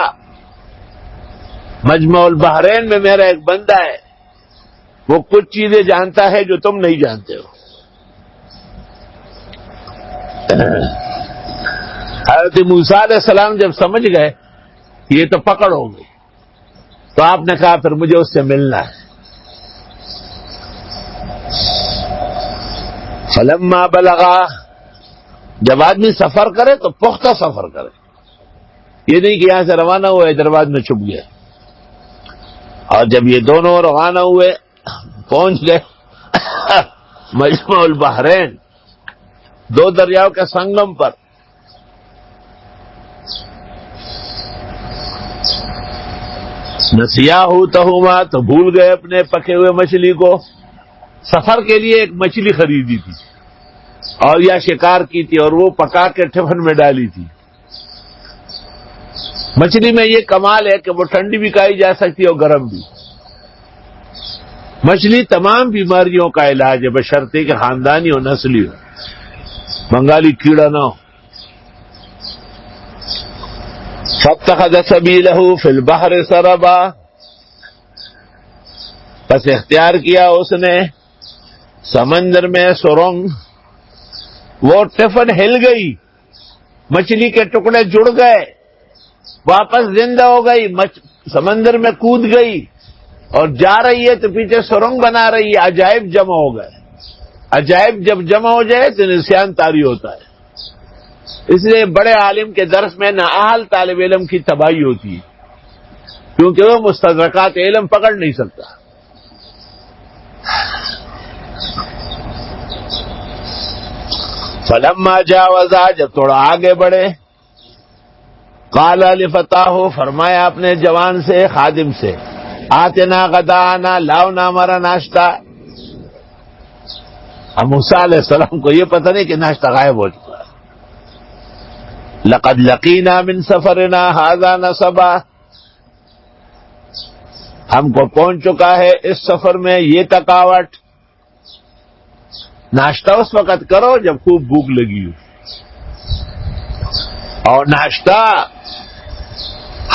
مجمع البحرین میں میرا ایک بندہ ہے، وہ کچھ چیزیں جانتا ہے جو تم نہیں جانتے ہو. حضرت موسیٰ علیہ السلام جب سمجھ گئے یہ تو پکڑ ہو گئی، تو آپ نے کہا پھر مجھے اس سے ملنا ہے. فلما بلغا جب آدمی سفر کرے تو پختہ سفر کرے، یہ نہیں کہ یہاں سے روانہ ہوئے حیدرآباد میں چھپ گیا. اور جب یہ دونوں روانہ ہوئے پہنچ گئے مجمع البحرین، دو دریاؤں کے سنگم پر. نسیاہما تو بھول گئے اپنے پکے ہوئے مچھلی کو. سفر کے لیے ایک مچھلی خریدی تھی اور یا شکار کی تھی اور وہ پکا کے ٹفن میں ڈالی تھی. مچھلی میں یہ کمال ہے کہ وہ ٹھنڈی بھی کھائی جا سکتی ہے اور گرم بھی. مچھلی تمام بیماریوں کا علاج ہے بشرطے کہ خاندانی ہو، نسلی ہو، بنگالی کیڑا نہ ہو. فاتخذ سبیلہ فی البحر سربا پس اختیار کیا اس نے سمندر میں سرنگ. وہ ٹفن ہل گئی، مچھلی کے ٹکڑے جڑ گئے، واپس زندہ ہو گئی، سمندر میں کود گئی اور جا رہی ہے تو پیچھے سرنگ بنا رہی ہے. عجائب جمع ہو گئے. عجائب جب جمع ہو جائے تو نسیان طاری ہوتا ہے. اس لیے بڑے عالم کے درس میں نااہل طالب علم کی تباہی ہوتی ہے، کیونکہ وہ مستدرکات علم پکڑ نہیں سکتا. فلما جاوزا جب تھوڑا آگے بڑھے، قال لفتاہ فرمایا اپنے جوان سے، خادم سے، آتنا غدانا لاؤ نا ہمارا ناشتہ. اب موسیٰ علیہ السلام کو یہ پتہ نہیں کہ ناشتہ غائب ہو چکا ہے. لقد لقینا من سفرنا ھذا نصبا، ہم کو پہنچ چکا ہے اس سفر میں یہ تھکاوٹ. ناشتہ اس وقت کرو جب خوب بھوک لگی ہو، اور ناشتہ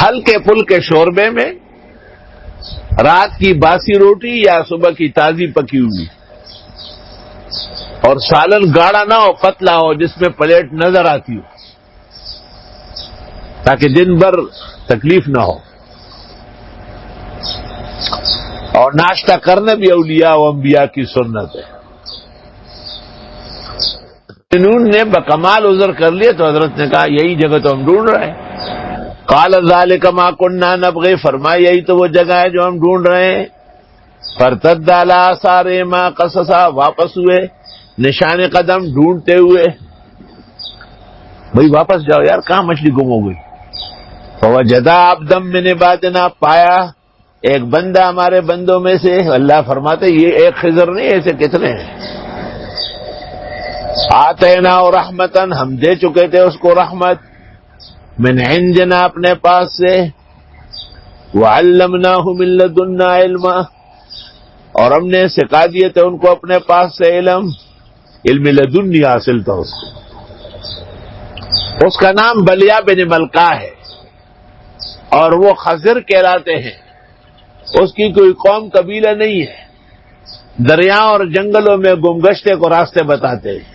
ہلکے پھلکے شوربے میں، رات کی باسی روٹی یا صبح کی تازی پکی ہوئی، اور سالن گاڑھا نہ ہو، پتلا ہو، جس میں پلیٹ نظر آتی ہو، تاکہ دن بھر تکلیف نہ ہو. اور ناشتہ کرنا بھی اولیاء و انبیاء کی سنت ہے. انہوں نے بکمال عذر کر لیے تو حضرت نے کہا یہی جگہ تو ہم ڈھونڈ رہے ہیں. قال ذلك ما كنا نبغي، فرمایا یہی تو وہ جگہ ہے جو ہم ڈھونڈ رہے ہیں. فارتد على آثارهما قصصا، واپس ہوئے نشان قدم ڈھونڈتے ہوئے. بھئی واپس جاؤ یار، کہاں مچھلی گم ہو گئی. فوجدا عبدا من عبادنا، پایا ایک بندہ ہمارے بندوں میں سے. اللہ فرماتے یہ ایک خضر نہیں، ایسے کتنے ہیں. آتینا رحمتن، ہم دے چکے تھے اس کو رحمت، من عندنا اپنے پاس سے. وعلمناہ من لدنا علما، اور ہم نے سکھا دیے تھے ان کو اپنے پاس سے علم. علم لدنی حاصل تھا اس کو. اس کا نام بلیا بن ملکہ ہے، اور وہ خضر کہلاتے ہیں. اس کی کوئی قوم قبیلہ نہیں ہے. دریاؤں اور جنگلوں میں گمگشتے کو راستے بتاتے ہیں.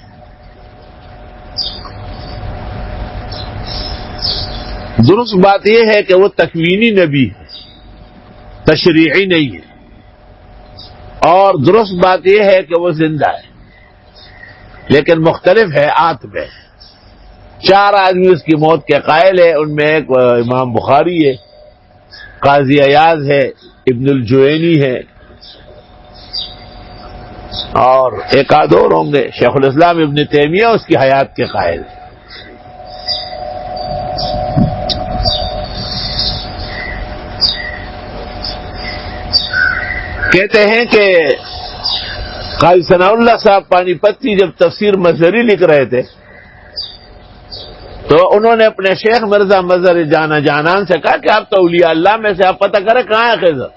درست بات یہ ہے کہ وہ تکوینی نبی ہے، تشریعی نہیں ہے. اور درست بات یہ ہے کہ وہ زندہ ہے، لیکن مختلف ہے آت میں. 4 آدمی اس کی موت کے قائل ہے. ان میں ایک امام بخاری ہے، قاضی ایاز ہے، ابن الجوینی ہے، اور ایک آدھ اور ہوں گے. شیخ الاسلام ابن تیمیہ اس کی حیات کے قائل ہے. کہتے ہیں کہ قاضی ثناء اللہ صاحب پانی پتی جب تفسیر مظہری لکھ رہے تھے تو انہوں نے اپنے شیخ مرزا مظہر جانان سے کہا کہ آپ تو اولیاء اللہ میں سے، آپ پتہ کریں کہاں ہے خضر.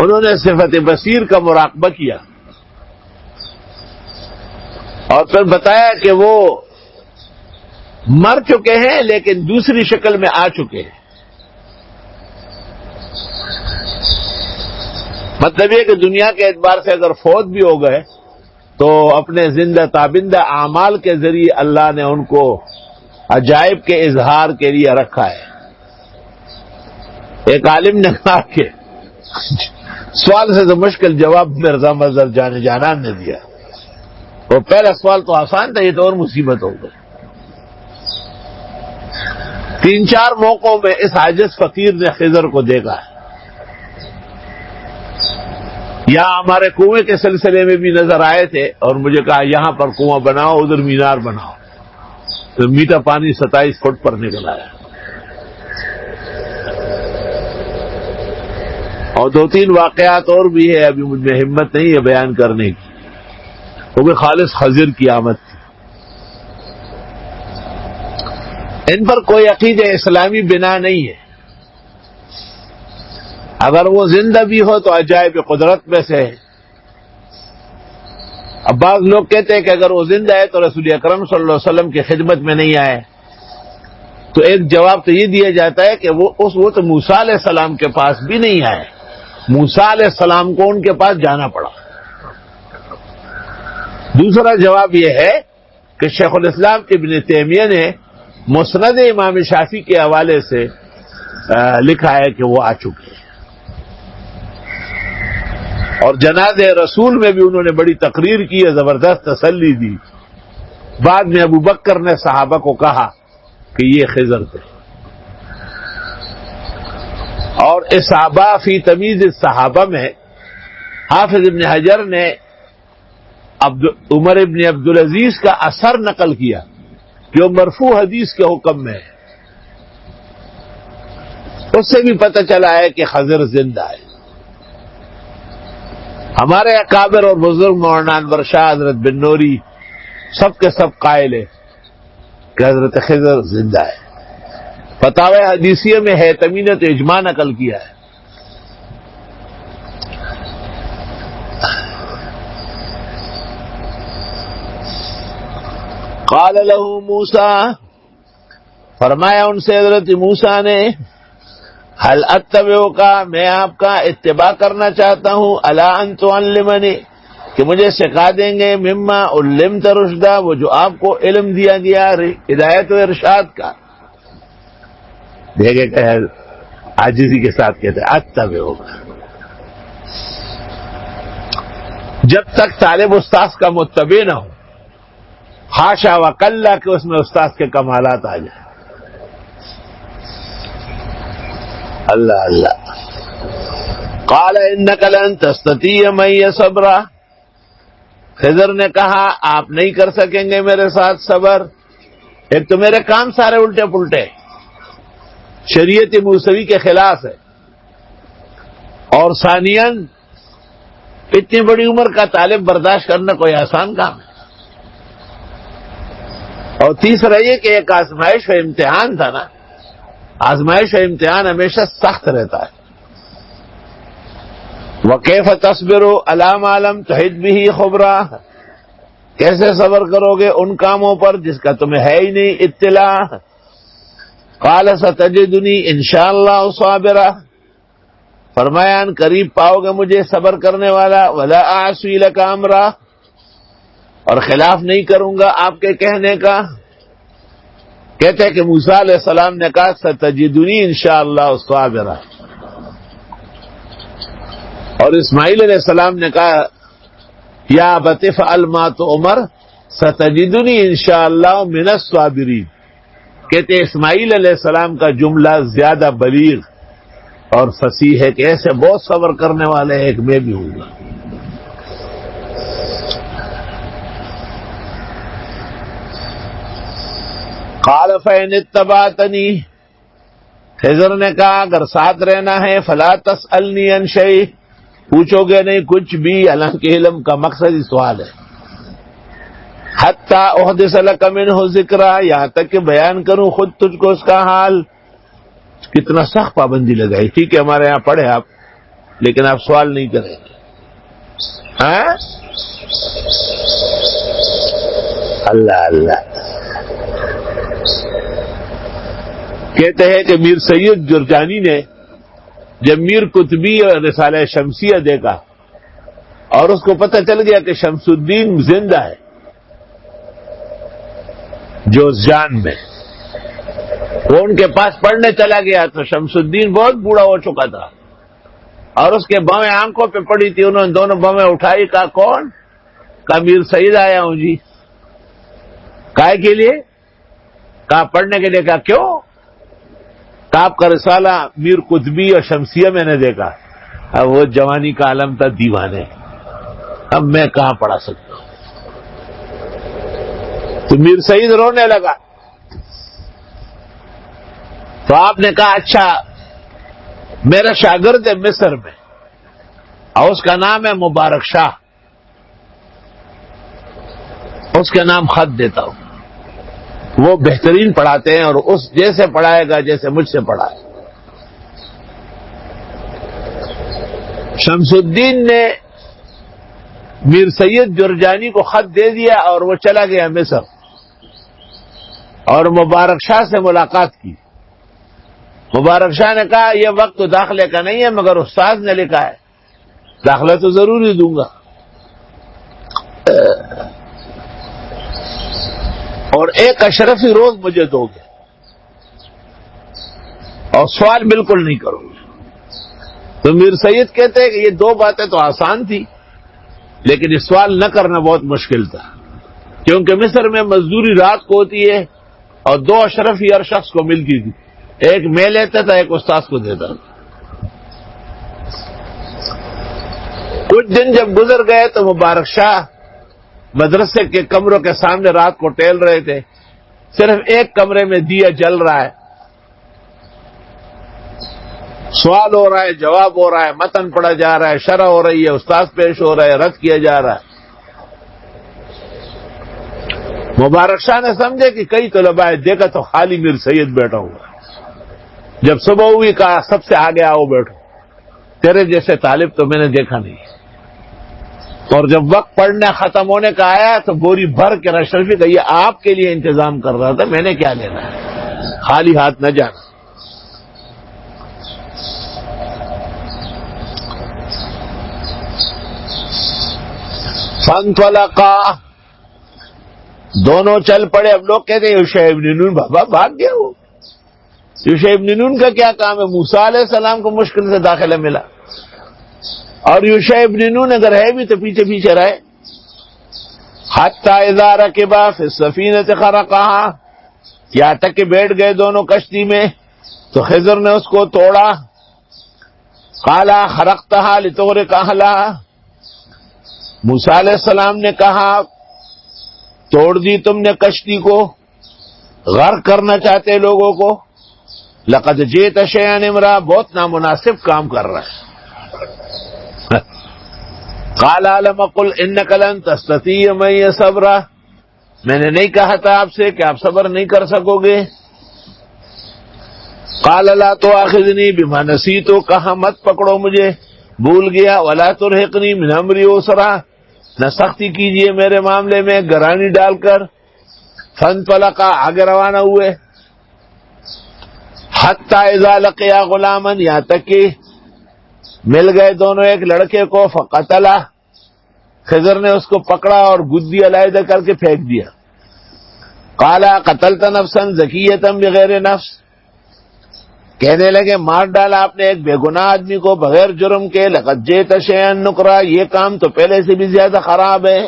انہوں نے صفت بصیر کا مراقبہ کیا اور پھر بتایا کہ وہ مر چکے ہیں لیکن دوسری شکل میں آ چکے ہیں. مطلب یہ کہ دنیا کے اعتبار سے اگر فوت بھی ہو گئے تو اپنے زندہ تابندہ اعمال کے ذریعے اللہ نے ان کو عجائب کے اظہار کے لیے رکھا ہے. ایک عالم نے کہا کہ سوال سے تو مشکل جواب مرزا مظہر جانان نے دیا. وہ پہلا سوال تو آسان تھا، یہ تو اور مصیبت ہو گئی. 3-4 موقعوں میں اس عاجز فقیر نے خضر کو دیکھا ہے. یہاں ہمارے کنویں کے سلسلے میں بھی نظر آئے تھے اور مجھے کہا یہاں پر کنواں بناؤ، ادھر مینار بناؤ. تو میٹھا پانی 27 فٹ پر نکل آیا. اور 2-3 واقعات اور بھی ہے، ابھی مجھ میں ہمت نہیں ہے بیان کرنے کی. وہ بھی خالص خضر کی آمد تھی. ان پر کوئی عقید اسلامی بنا نہیں ہے. اگر وہ زندہ بھی ہو تو عجائب قدرت میں سے ہے. اب بعض لوگ کہتے ہیں کہ اگر وہ زندہ ہے تو رسول اکرم صلی اللہ علیہ وسلم کی خدمت میں نہیں آئے. تو ایک جواب تو یہ دیا جاتا ہے کہ وہ تو موسیٰ علیہ السلام کے پاس بھی نہیں آئے. موسیٰ علیہ السلام کو ان کے پاس جانا پڑا. دوسرا جواب یہ ہے کہ شیخ الاسلام ابن تیمیہ نے مسند امام شافعی کے حوالے سے لکھا ہے کہ وہ آ چکے ہیں. اور جناز رسول میں بھی انہوں نے بڑی تقریر کی ہے، زبردست تسلی دی. بعد میں ابو بکر نے صحابہ کو کہا کہ یہ خضر تھے. اور اصحابہ فی تمیز الصحابہ میں حافظ ابن حجر نے عمر ابن عبدالعزیز کا اثر نقل کیا کہ وہ مرفوع حدیث کے حکم میں ہے. اس سے بھی پتہ چلا ہے کہ خضر زندہ ہے. ہمارے اکابر اور بزرگ مولانا انور شاہ، حضرت بن نوری، سب کے سب قائل ہیں کہ حضرت خضر زندہ ہے۔ فتاوی حدیثیہ میں حیثمی نے تو اجماع نقل کیا ہے۔ قال له موسیٰ، فرمایا ان سے حضرت موسیٰ نے، هل اتبعک، میں آپ کا اتباع کرنا چاہتا ہوں، الا ان تعلمنی، کہ مجھے سکھا دیں گے، مما علمت رشدا، وہ جو آپ کو علم دیا گیا ہدایت و ارشاد کا۔ دیکھے کہ عاجزی کے ساتھ کہتے ہیں اتبعک، جب تک طالب استاذ کا متبع نہ ہو، حاشا وکلا کہ اس میں استاذ کے کمالات آ جائیں۔ اللہ اللہ۔ قال انک لن تستطیع معی صبرا، خضر نے کہا آپ نہیں کر سکیں گے میرے ساتھ صبر، ایک تو میرے کام سارے الٹے پلٹے، شریعت موسوی کے خلاف ہے، اور ثانیاً اتنی بڑی عمر کا طالب برداشت کرنا کوئی آسان کام ہے، اور تیسرا یہ کہ ایک آزمائش و امتحان تھا نا، آزمائش و امتحان ہمیشہ سخت رہتا ہے۔ وَكَيْفَ تَصْبِرُ عَلَىٰ مَا لَمْ تُحِطْ بِهِ خُبْرًا، کیسے صبر کرو گے ان کاموں پر جس کا تمہیں ہے ہی نہیں اطلاع۔ قَالَ سَتَجِدُنِي إِن شَاءَ اللَّهُ صَابِرًا، فرمایا ان قریب پاؤ گے مجھے صبر کرنے والا، وَلَا أَعْصِي لَكَ أَمْرًا، اور خلاف نہیں کروں گا آپ کے کہنے کا۔ کہتے ہیں کہ موسیٰ علیہ السلام نے کہا ستجدنی انشاءاللہ صابرا، اور اسماعیل علیہ السلام نے کہا یا ابت افعل ما تؤمر ستجدنی انشاءاللہ من الصابرین۔ کہتے ہیں اسماعیل علیہ السلام کا جملہ زیادہ بلیغ اور فصیح ہے کہ ایسے بہت صبر کرنے والے ایک میں بھی ہوں گا۔ قال فإن اتبعتنی، خضر نے کہا اگر ساتھ رہنا ہے فلا تسألنی عن شیء، پوچھو گے نہیں کچھ بھی، حالانکہ علم کا مقصد ہی سوال ہے، حتی احدث لک منہ ذکرا، یہاں تک کہ بیان کروں خود تجھ کو اس کا حال۔ کتنا سخت پابندی لگائی، ٹھیک ہے ہمارے یہاں پڑھے آپ، لیکن آپ سوال نہیں کریں گے، ہاں؟ اللہ اللہ۔ کہتے ہیں کہ میر سید جرجانی نے جب میر قطبی اور رسالہ شمسیہ دیکھا اور اس کو پتہ چل گیا کہ شمس الدین زندہ ہے جوزجان میں، وہ ان کے پاس پڑھنے چلا گیا تو شمس الدین بہت بوڑھا ہو چکا تھا اور اس کے بویں آنکھوں پہ پڑی تھی، انہوں نے دونوں بویں اٹھائی، کہا کون؟ کہا میر سید آیا ہوں جی۔ کائے کے لیے؟ کہا پڑھنے کے لیے۔ کہا کیوں؟ کہا آپ کا رسالہ میر قطبی اور شمسیہ میں نے دیکھا۔ اب وہ جوانی کا عالم تھا، دیوانے، اب میں کہاں پڑھا سکتا ہوں؟ تو میر سید رونے لگا، تو آپ نے کہا اچھا میرا شاگرد ہے مصر میں اور اس کا نام ہے مبارک شاہ، اس کے نام خط دیتا ہوں، وہ بہترین پڑھاتے ہیں اور اس جیسے پڑھائے گا جیسے مجھ سے پڑھائے۔ شمس الدین نے میر سید جرجانی کو خط دے دیا اور وہ چلا گیا مصر اور مبارک شاہ سے ملاقات کی۔ مبارک شاہ نے کہا یہ وقت تو داخلے کا نہیں ہے مگر استاد نے لکھا ہے، داخلہ تو ضرور ہی دوں گا، اور ایک اشرفی روز مجھے دو گے اور سوال بالکل نہیں کرو گے۔ تو میر سید کہتے ہیں کہ یہ دو باتیں تو آسان تھی لیکن یہ سوال نہ کرنا بہت مشکل تھا، کیونکہ مصر میں مزدوری رات کو ہوتی ہے اور دو اشرفی ہر شخص کو ملتی تھی، ایک میں لیتا تھا ایک استاد کو دیتا تھا۔ کچھ دن جب گزر گئے تو مبارک شاہ مدرسے کے کمروں کے سامنے رات کو ٹہل رہے تھے، صرف ایک کمرے میں دیا جل رہا ہے، سوال ہو رہا ہے، جواب ہو رہا ہے، متن پڑھا جا رہا ہے، شرح ہو رہی ہے، استاد پیش ہو رہا ہے، رد کیا جا رہا ہے۔ مبارک شاہ نے سمجھے کہ کئی طلباء دیکھا تو خالی میر سید بیٹھا ہوا۔ جب صبح ہوئی کہا سب سے آگے آؤ بیٹھو، تیرے جیسے طالب تو میں نے دیکھا نہیں۔ اور جب وقت پڑھنے ختم ہونے کا آیا تو بوری بھر کے اشرفی کا یہ آپ کے لیے انتظام کر رہا تھا، میں نے کیا لینا ہے، خالی ہاتھ نہ جانا۔ فانطلقا، دونوں چل پڑے۔ اب لوگ کہتے ہیں یوشع ابن نون بابا بھاگ گیا، وہ یوشع ابن نون کا کیا کام ہے؟ موسیٰ علیہ السلام کو مشکل سے داخلہ ملا، اور یوشع ابن نون اگر ہے بھی تو پیچھے پیچھے رہے۔ حتی اذا رکبا فی السفینۃ خرقہا، یہاں تک کہ بیٹھ گئے دونوں کشتی میں تو خضر نے اس کو توڑا۔ قال خرقتہا لتغرق اہلہا، موسیٰ علیہ السلام نے کہا توڑ دی تم نے کشتی کو، غرق کرنا چاہتے لوگوں کو۔ لقد جئت شیئا امرا، بہت نامناسب کام کر رہا ہے۔ قال الم اقل انک لن تستطیع معی صبرا، میں نے نہیں کہا تھا آپ سے کہ آپ صبر نہیں کر سکو گے۔ قال لا تؤاخذنی بما نسیت، کہا مت پکڑو مجھے، بھول گیا۔ ولا ترہقنی من امری عسرا، نہ سختی کیجئے میرے معاملے میں گرانی ڈال کر۔ فانطلقا، آگے روانہ ہوئے۔ حتی اذا لقیا غلاما، یہاں تک کہ مل گئے دونوں ایک لڑکے کو۔ فقتلہ، خضر نے اس کو پکڑا اور گدی علیحدہ کر کے پھینک دیا۔ قال قتلت نفسا زکیۃ بغیر نفس، کہنے لگے مار ڈالا آپ نے ایک بے گناہ آدمی کو بغیر جرم کے۔ لقد جئت شیئا نکرا، یہ کام تو پہلے سے بھی زیادہ خراب ہے،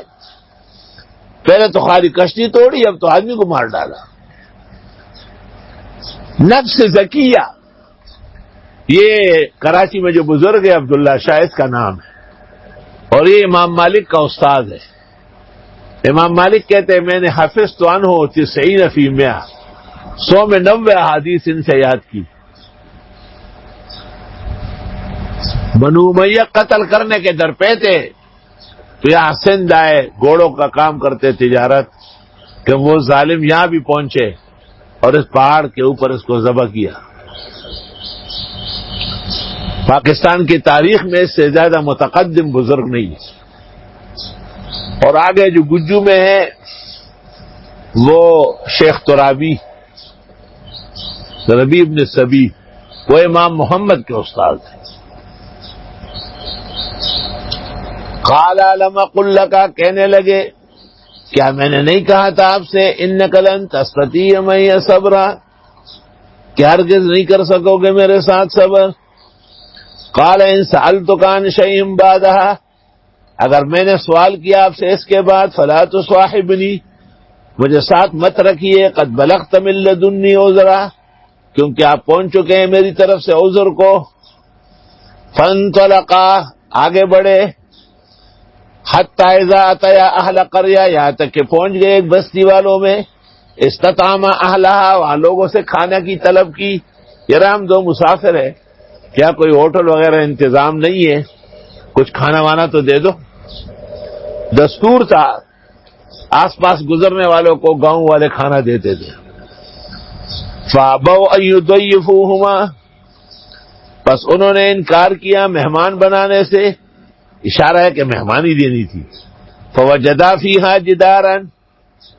پہلے تو خالی کشتی توڑی، اب تو آدمی کو مار ڈالا۔ نفس زکیہ، یہ کراچی میں جو بزرگ ہے عبداللہ شاہ، اس کا نام ہے، اور یہ امام مالک کا استاد ہے۔ امام مالک کہتے ہیں میں نے حفظت عنہ 90 فی 100، 100 میں 90 احادیث ان سے یاد کی۔ بنو امیہ قتل کرنے کے در پہ تھے تو یہاں سندھ آئے، گھوڑوں کا کام کرتے تجارت، کہ وہ ظالم یہاں بھی پہنچے اور اس پہاڑ کے اوپر اس کو ذبح کیا۔ پاکستان کی تاریخ میں اس سے زیادہ متقدم بزرگ نہیں ہے۔ اور آگے جو گجو میں ہے وہ شیخ ترابی، ربیع بن سبی، وہ امام محمد کے استاد ہیں۔ قال الم اقل لک، کہنے لگے کیا میں نے نہیں کہا تھا آپ سے انک لن تستطیع معی صبرا، کہ ہرگز نہیں کر سکو گے میرے ساتھ صبر۔ قال ان سألتک عن شیء بعدها، اگر میں نے سوال کیا آپ سے اس کے بعد فلا تصاحبنی، مجھے ساتھ مت رکھیے، قد بلغت من لدنی عذرا، کیونکہ آپ پہنچ چکے ہیں میری طرف سے عذر کو۔ فانطلقا، آگے بڑھے۔ حتی اذا اتیا اہل قریہ، یہاں تک کہ پہنچ گئے ایک بستی والوں میں۔ استطعما اہلہا، وہاں لوگوں سے کھانا کی طلب کی۔ یار ہم دو مسافر ہیں، کیا کوئی ہوٹل وغیرہ انتظام نہیں ہے، کچھ کھانا وانا تو دے دو۔ دستور تھا، آس پاس گزرنے والوں کو گاؤں والے کھانا دیتے تھے۔ فابوا ان یضیفوہما، بس انہوں نے انکار کیا مہمان بنانے سے، اشارہ ہے کہ مہمانی دینی تھی۔ فوجدا فیہا جدارا،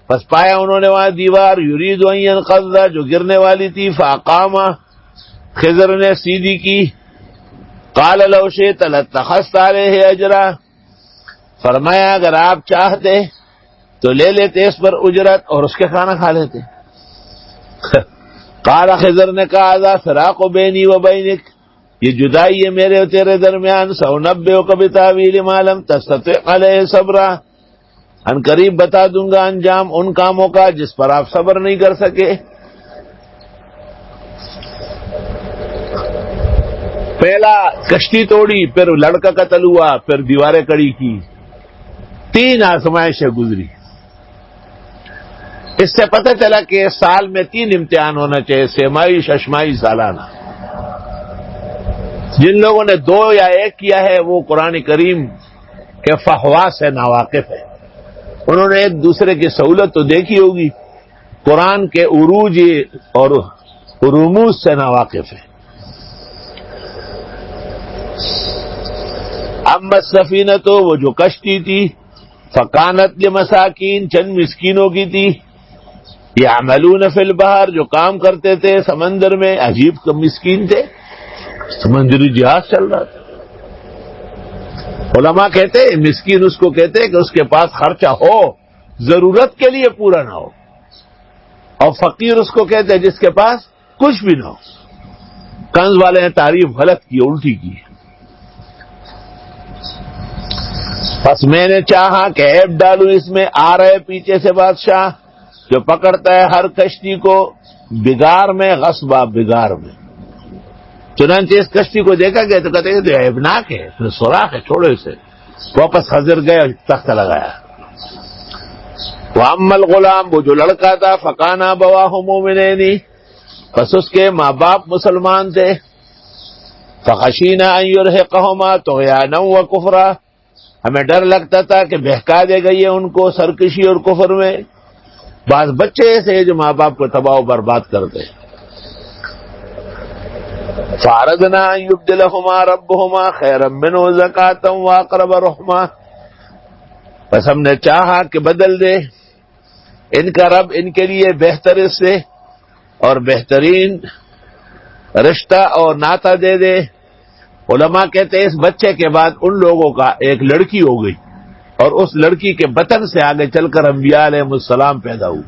بس پایا انہوں نے وہاں دیوار، یرید ان ینقض، جو گرنے والی تھی۔ فاقاما، خضر نے سیدھی کی۔ قال لو شئت لاتخذت علیہ اجرا، فرمایا اگر آپ چاہتے تو لے لیتے اس پر اجرت اور اس کے کھانا کھا لیتے۔ قال خضر نے کہا ذا فراق بینی و بینک، یہ جدائی ہے میرے اور تیرے درمیان۔ سأنبئک بتاویل ما لم تستطع علیہ صبرا، ان قریب بتا دوں گا انجام ان کاموں کا جس پر آپ صبر نہیں کر سکے۔ پہلا کشتی توڑی، پھر لڑکا قتل ہوا، پھر دیواریں کڑی کی، 3 آزمائشیں گزری۔ اس سے پتہ چلا کہ سال میں 3 امتحان ہونا چاہیے، سیمائی، ششمائی، سالانہ۔ جن لوگوں نے دو یا ایک کیا ہے وہ قرآن کریم کے فحوا سے ناواقف ہے. انہوں نے ایک دوسرے کی سہولت تو دیکھی ہوگی، قرآن کے عروج اور رموز سے ناواقف ہے. اما السفینہ تو وہ جو کشتی تھی، فکانت لمساکین چند مسکینوں کی تھی، یعملون فی البحر جو کام کرتے تھے سمندر میں، عجیب مسکین تھے، سمندری جہاز چل رہا تھا. علماء کہتے ہیں مسکین اس کو کہتے ہیں کہ اس کے پاس خرچہ ہو ضرورت کے لیے پورا نہ ہو، اور فقیر اس کو کہتے ہیں جس کے پاس کچھ بھی نہ ہو. کنز والے نے تعریف غلط کی، الٹی کی. بس میں نے چاہا کہ عیب ڈالوں اس میں. آ رہے پیچھے سے بادشاہ جو پکڑتا ہے ہر کشتی کو بگار میں، غصبہ بگار میں. چنانچہ اس کشتی کو دیکھا گیا تو کہتے ہیں تو عیبناک ہے، پھر سوراخ ہے، چھوڑو اسے. واپس خضر گئے اور تخت لگایا. وَأَمَّا الْغُلَامُ وہ جو لڑکا تھا، فَكَانَ أَبَوَاهُ مُؤْمِنَيْنِ پس اس کے ماں باپ مسلمان تھے. فَخَشِينَا أَن يُرْهِقَهُمَا طُغْيَانًا وَكُفْرًا ہمیں ڈر لگتا تھا کہ بہکا دے گئی ہے ان کو سرکشی اور کفر میں. بعض بچے ایسے جو ماں باپ کو تباہ و برباد کرتے. فَأَرَدْنَا أَن يُبْدِلَهُمَا رَبُّهُمَا خَيْرًا مِّنْهُ زَكَاةً وَأَقْرَبَ رُحْمًا بس ہم نے چاہا کہ بدل دے ان کا رب ان کے لیے بہتر اس سے اور بہترین رشتہ اور ناطہ دے دے. علماء کہتے ہیں اس بچے کے بعد ان لوگوں کا ایک لڑکی ہو گئی اور اس لڑکی کے بطن سے آگے چل کر انبیاء علیہ السلام پیدا ہوئے.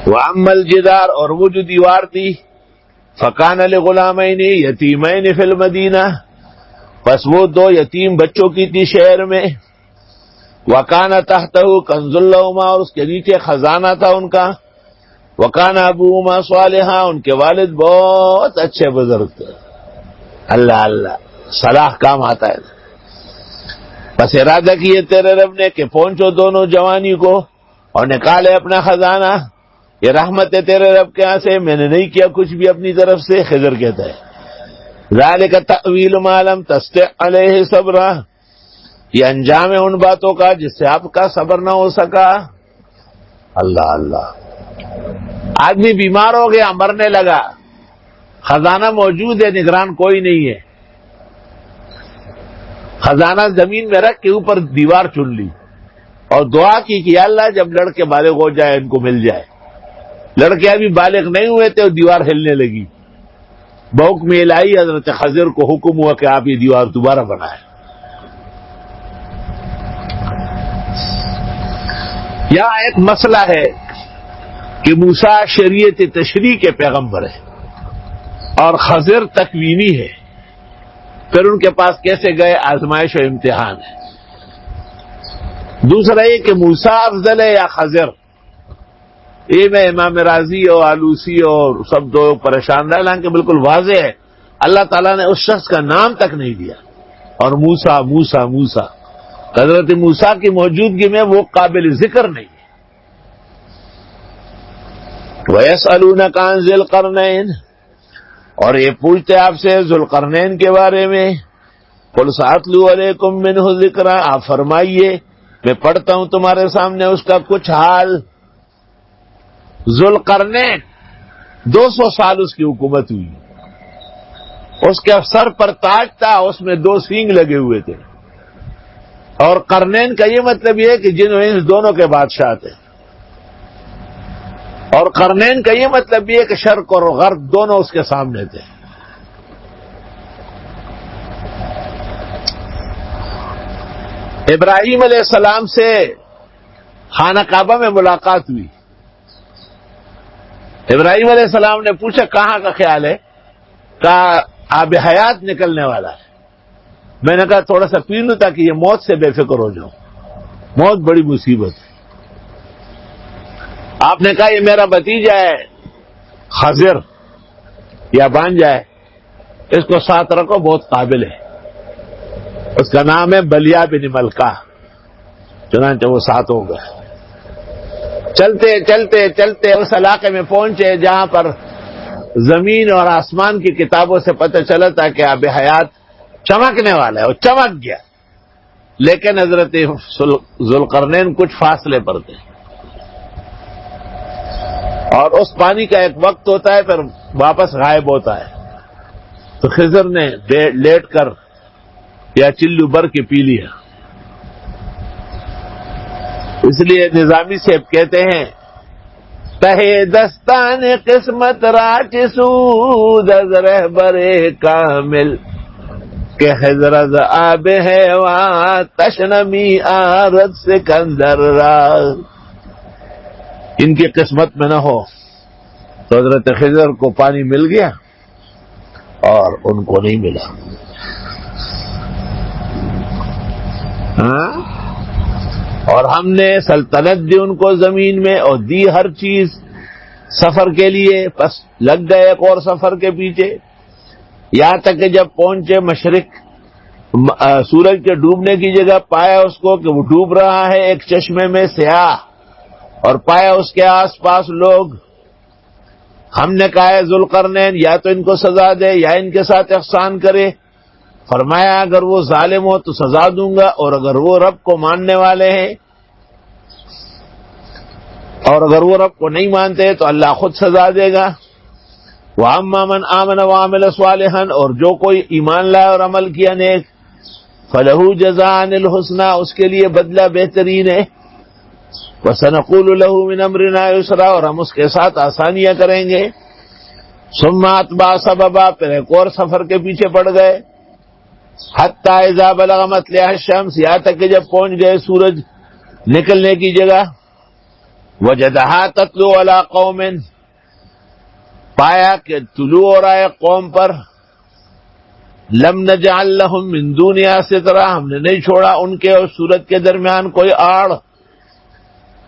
وَأَمَّا الْجِدَارُ اور وہ جو دیوار تھی، فَكَانَ لِغُلَامَيْنِ يَتِيمَيْنِ فِي الْمَدِينَةِ پس وہ دو یتیم بچوں کی تھی شہر میں. وَكَانَ تَحْتَهُ كَنْزٌ لَهُمَا اور اس کے نیچے خزانہ تھا ان کا. وَكَانَ أَبُوهُمَا صَالِحًا ان کے والد بہت اچھے بزرگ تھے. اللہ اللہ صلاح کام آتا ہے. بس ارادہ کیے تیرے رب نے کہ پہنچو دونوں جوانی کو اور نکالے اپنا خزانہ. یہ رحمت ہے تیرے رب کے ہاں سے، میں نے نہیں کیا کچھ بھی اپنی طرف سے. خضر کہتا ہے ذَلِكَ تَأْوِيلُ مَا لَمْ تَسْطِع عَلَيْهِ صَبْرًا یہ انجام ہے ان باتوں کا جس سے آپ کا صبر نہ ہو سکا. اللہ اللہ آدمی بیمار ہو گیا، مرنے لگا، خزانہ موجود ہے، نگران کوئی نہیں ہے. خزانہ زمین میں رکھ کے اوپر دیوار چن لی اور دعا کی کہ یا اللہ جب لڑکے بالغ ہو جائے ان کو مل جائے. لڑکے ابھی بالغ نہیں ہوئے تھے اور دیوار ہلنے لگی. بحکم الہی حضرت خضر کو حکم ہوا کہ آپ یہ دیوار دوبارہ بنائیں. یہاں ایک مسئلہ ہے کہ موسیٰ شریعت تشریع کے پیغمبر ہے اور خضر تکوینی ہے. پھر ان کے پاس کیسے گئے؟ آزمائش و امتحان ہے. دوسرا یہ کہ موسیٰ افضل ہے یا خضر. یہ میں امام راضی اور آلوسی اور سب دو پریشان رہے، حالانکہ بالکل واضح ہے اللہ تعالیٰ نے اس شخص کا نام تک نہیں دیا. اور موسیٰ موسیٰ موسیٰ حضرت موسیٰ کی موجودگی میں وہ قابل ذکر نہیں ہے. وَيَسْأَلُونَكَ عَنْ ذِي الْقَرْنَيْنِ اور یہ پوچھتے آپ سے ذوالقرنین کے بارے میں. قُلْ سَأَتْلُو عَلَيْكُم مِّنْهُ ذِكْرًا آپ فرمائیے میں پڑھتا ہوں تمہارے سامنے اس کا کچھ حال. ذوالقرنین 200 سال اس کی حکومت ہوئی. اس کے سر پر تاج تھا، اس میں 2 سینگ لگے ہوئے تھے. اور قرنین کا یہ مطلب یہ ہے کہ جن و انس دونوں کے بادشاہ تھے. اور قرنین کا یہ مطلب یہ ہے کہ شرق اور غرب دونوں اس کے سامنے تھے. ابراہیم علیہ السلام سے خانہ کعبہ میں ملاقات ہوئی. ابراہیم علیہ السلام نے پوچھا کہاں کا خیال ہے؟ کہا آب حیات نکلنے والا ہے. میں نے کہا تھوڑا سا پی لوں تاکہ یہ موت سے بے فکر ہو جاؤں. موت بڑی مصیبت ہے. آپ نے کہا یہ میرا بھتیجا ہے خضر یا بانجا ہے، اس کو ساتھ رکھو، بہت قابل ہے. اس کا نام ہے بلیا بن ملکہ. چنانچہ وہ ساتھ ہو گئے. چلتے چلتے چلتے اس علاقے میں پہنچے جہاں پر زمین اور آسمان کی کتابوں سے پتہ چلا تھا کہ آب حیات چمکنے والا ہے، وہ چمک گیا، لیکن حضرت ذوالقرنین کچھ فاصلے پر تھے، اور اس پانی کا ایک وقت ہوتا ہے پھر واپس غائب ہوتا ہے، تو خضر نے لیٹ کر یا چلو بھر کے پی لیا۔ اس لیے نظامی صاحب کہتے ہیں تہے دستان قسمت راچ سود از رہبر کامل کہ حضرت آب حیوان تشنمی آرد سکندر را۔ ان کی قسمت میں نہ ہو تو حضرت خضر کو پانی مل گیا اور ان کو نہیں ملا۔ ہاں، اور ہم نے سلطنت دی ان کو زمین میں اور دی ہر چیز سفر کے لیے، بس لگ گئے ایک اور سفر کے پیچھے، یہاں تک کہ جب پہنچے مشرق سورج کے ڈوبنے کی جگہ، پایا اس کو کہ وہ ڈوب رہا ہے ایک چشمے میں سیاہ، اور پایا اس کے آس پاس لوگ۔ ہم نے کہا ہے ذوالقرنین یا تو ان کو سزا دے یا ان کے ساتھ احسان کرے۔ فرمایا اگر وہ ظالم ہو تو سزا دوں گا، اور اگر وہ رب کو ماننے والے ہیں اور اگر وہ رب کو نہیں مانتے تو اللہ خود سزا دے گا۔ وَأَمَّا مَنْ آمَنَ وَعَمِلَ صَالِحًا، اور جو کوئی ایمان لائے اور عمل کیا نیک، فَلَهُ جَزَاءً الْحُسْنَى، اس کے لیے بدلہ بہترین ہے۔ وَسَنَقُولُ لَهُ مِنْ أَمْرِنَا يُسْرًا، اور ہم اس کے ساتھ آسانیاں کریں گے۔ ثُمَّ أَتْبَعَ سَبَبًا، پھر ایک اور سفر کے پیچھے پڑ گئے۔ حتی اذا بلغ مطلع الشمس، یہاں تک کہ جب پہنچ گئے سورج نکلنے کی جگہ، وجدها تطلع على قوم، پایا کہ طلوع ہو رہا ہے قوم پر، لم نجعل لهم من دونها سترا، ہم نے نہیں چھوڑا ان کے اور سورج کے درمیان کوئی آڑ،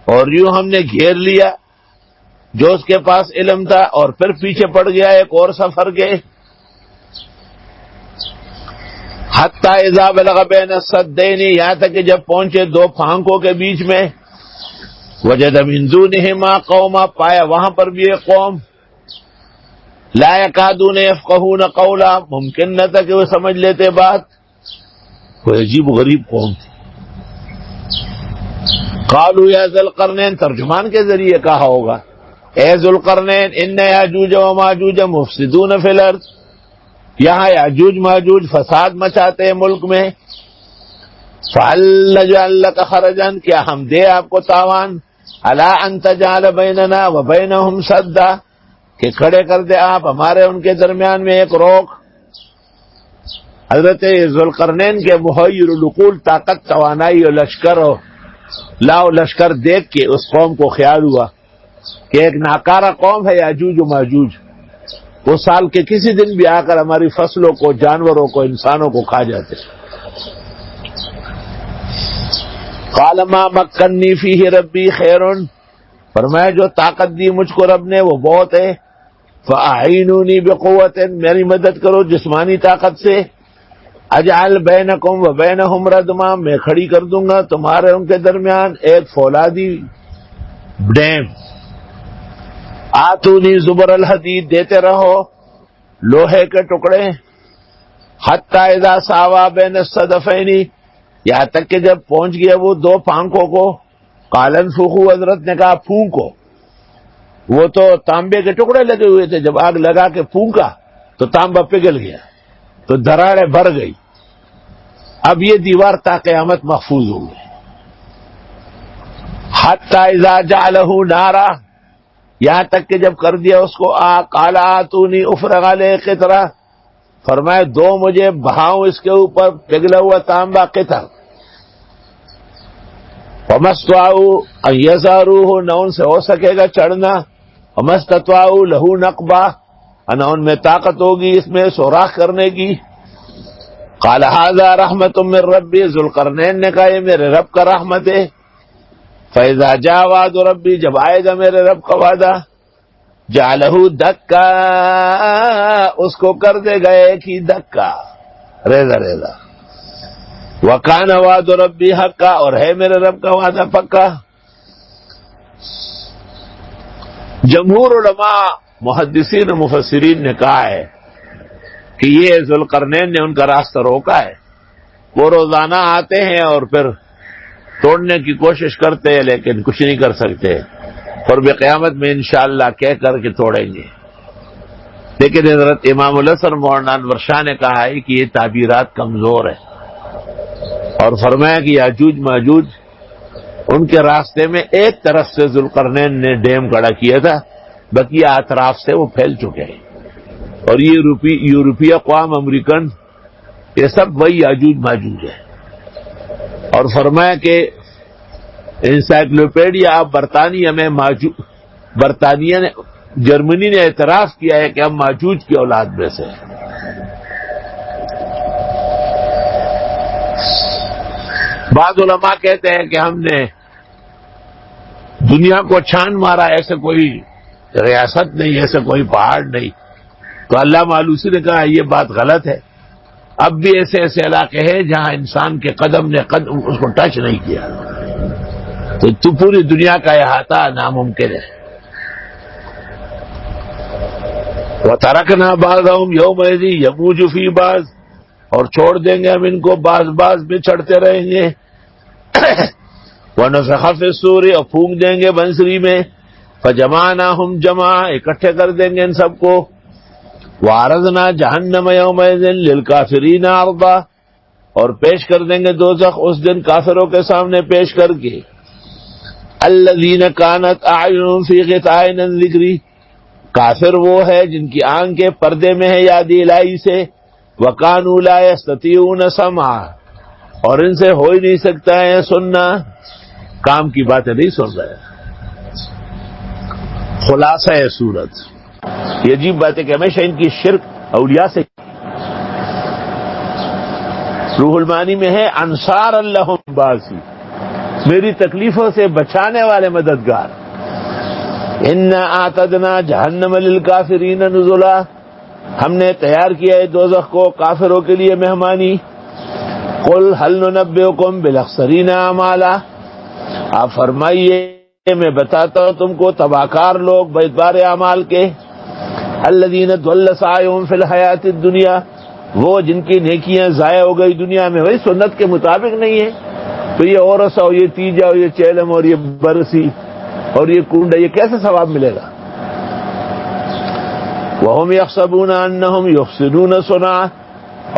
اور یوں ہم نے گھیر لیا جو اس کے پاس علم تھا، اور پھر پیچھے پڑ گیا ایک اور سفر کے۔ حتی اذا بلغ بین السدین، یہاں تک کہ جب پہنچے دو پھانکوں کے بیچ میں، وجد من دونہما قوما، پایا وہاں پر بھی ایک قوم، لا یکادون یفقہون قولا، ممکن نہ تھا کہ وہ سمجھ لیتے بات، کوئی عجیب و غریب قوم تھی۔ قالوا یا ذوالقرنین، ترجمان کے ذریعے کہا ہوگا، اے ذوالقرنین ان یاجوج و ماجوج مفسدون فی الارض، یہاں یاجوج ماجوج فساد مچاتے ہیں ملک میں، فَهَلْ نَجْعَلْ لَكَ خَرَجًا، کیا ہم دے آپ کو تاوان، عَلَىٰ أَن تَجْعَلَ بَيْنَنَا وَبَيْنَهُمْ سَدًّا، کہ کھڑے کر دے آپ ہمارے ان کے درمیان میں ایک روک۔ حضرت ذوالقرنین کے محیر العقول، طاقت، توانائی اور لشکر اور لاؤ لشکر دیکھ کے اس قوم کو خیال ہوا کہ ایک ناکارہ قوم ہے یاجوج و ماجوج، وہ سال کے کسی دن بھی آ کر ہماری فصلوں کو، جانوروں کو، انسانوں کو کھا جاتے۔ قال ما مکنی فیہ ربی خیر، فرمایا جو طاقت دی مجھ کو رب نے وہ بہت ہے، فاعینونی بقوت، میری مدد کرو جسمانی طاقت سے، اجعل بینکم و بینہم ردما، میں کھڑی کر دوں گا تمہارے ان کے درمیان ایک فولادی ڈیم۔ آتونی زبر الحدید، دیتے رہو لوہے کے ٹکڑے، حتی اذا ساوا بین الصدفین، یہاں تک کہ جب پہنچ گیا وہ دو پھانکوں کو، قال انفخوا، حضرت نے کہا پھونکو، وہ تو تانبے کے ٹکڑے لگے ہوئے تھے، جب آگ لگا کے پھونکا تو تانبا پگھل گیا، تو دراڑیں بھر گئی، اب یہ دیوار تا قیامت محفوظ ہو گئی۔ حتی اذا جعلہ نارا، یہاں تک کہ جب کر دیا اس کو آگ، قال آتونی افرغ علیہ قطرہ، فرمائے دو مجھے بہاؤں اس کے اوپر پگھلا ہوا تانبا قطر، فما استطاعوا ان یظہروہ، نہ ان سے ہو سکے گا چڑھنا، وما استطاعوا لہ نقبہ، نہ ان میں طاقت ہوگی اس میں سوراخ کرنے کی۔ قال ھذا رحمت من ربی، ذوالقرنین نے کہا یہ میرے رب کا رحمت ہے۔ فاذا جاء وعد ربی، جب آئے گا میرے رب کا وعدہ، جعلہ دکا، اس کو کر دے گا ایک ہی دکا، ریزہ ریزہ۔ وکان وعد ربی حقا، اور ہے میرے رب کا وعدہ پکا۔ جمہور علماء محدثین و مفسرین نے کہا ہے کہ یہ ذوالقرنین نے ان کا راستہ روکا ہے. وہ روزانہ آتے ہیں اور پھر توڑنے کی کوشش کرتے ہیں لیکن کچھ نہیں کر سکتے، اور قیامت میں انشاءاللہ کہہ کر کے توڑیں گے. لیکن حضرت امام الحسن مولانا انور شاہ نے کہا ہے کہ یہ تعبیرات کمزور ہیں، اور فرمایا کہ یاجوج ماجوج ان کے راستے میں ایک طرف سے ذوالقرنین نے ڈیم کھڑا کیا تھا، بقیہ اطراف سے وہ پھیل چکے ہیں. اور یہ یورپی اقوام، امریکن، یہ سب وہی یاجوج ماجوج ہے. اور فرمایا کہ انسائکلوپیڈیا آف برطانیہ میں برطانیہ نے، جرمنی نے اعتراف کیا ہے کہ ہم ماجوج کی اولاد میں سے. بعض علماء کہتے ہیں کہ ہم نے دنیا کو چھان مارا، ایسے کوئی ریاست نہیں، ایسے کوئی پہاڑ نہیں. تو علامہ آلوسی نے کہا یہ بات غلط ہے. اب بھی ایسے ایسے علاقے ہیں جہاں انسان کے قدم نے اس کو ٹچ نہیں کیا. تو پوری دنیا کا احاطہ ناممکن ہے. وَتَرَكْنَا بَعْضَهُمْ يَوْمَئِذٍ يَمُوجُ فِي بَعْضٍ، اور چھوڑ دیں گے ہم ان کو بعض میں چڑھتے رہیں گے. وَنُفِخَ فِي الصُّورِ، اور پھونک دیں گے بنسری میں. فَجَمَعْنَاهُمْ جَمْعًا، اکٹھے کر دیں گے ان سب کو. وَعَرَضْنَا جَهَنَّمَ يَوْمَئِذٍ لِلْكَافِرِينَ عَرْضًا، اور پیش کر دیں گے دوزخ اس دن کافروں کے سامنے پیش کر کے. الَّذِينَ كَانَتْ أَعْيُنُهُمْ فِي غِطَاءٍ عَنْ ذِكْرِي، کافر وہ ہے جن کی آنکھیں پردے میں ہے یاد الہی سے. وَكَانُوا لَا يَسْتَطِيعُونَ سَمْعًا، اور ان سے ہو ہی نہیں سکتا ہے سننا، کام کی باتیں نہیں سن رہے. خلاصہ ہے صورت. یہ عجیب بات ہے کہ ہمیشہ ان کی شرک اولیاء سے. روح المعانی میں ہے انصار اللہم باسی، میری تکلیفوں سے بچانے والے مددگار. اِنَّا أَعْتَدْنَا جَهَنَّمَ لِلْكَافِرِينَ نُزُلًا، ہم نے تیار کیا ہے دوزخ کو کافروں کے لیے مہمانی. قُلْ هَلْ نُنَبِّئُكُمْ بِالْأَخْسَرِينَ أَعْمَالًا، آپ فرمائیے میں بتاتا ہوں تم کو تباہ کار لوگ بار اعمال کے. الَّذِينَ ضَلَّ سَعْيُهُمْ فِي الْحَيَاةِ الدُّنْيَا، وہ جن کی نیکیاں ضائع ہو گئی دنیا میں، وہی سنت کے مطابق نہیں ہے. تو یہ اورس اور یہ تیجا اور یہ چیلم اور یہ برسی اور یہ کنڈا، یہ کیسے ثواب ملے گا؟ وَهُمْ يَحْسَبُونَ أَنَّهُمْ يُحْسِنُونَ صُنْعًا،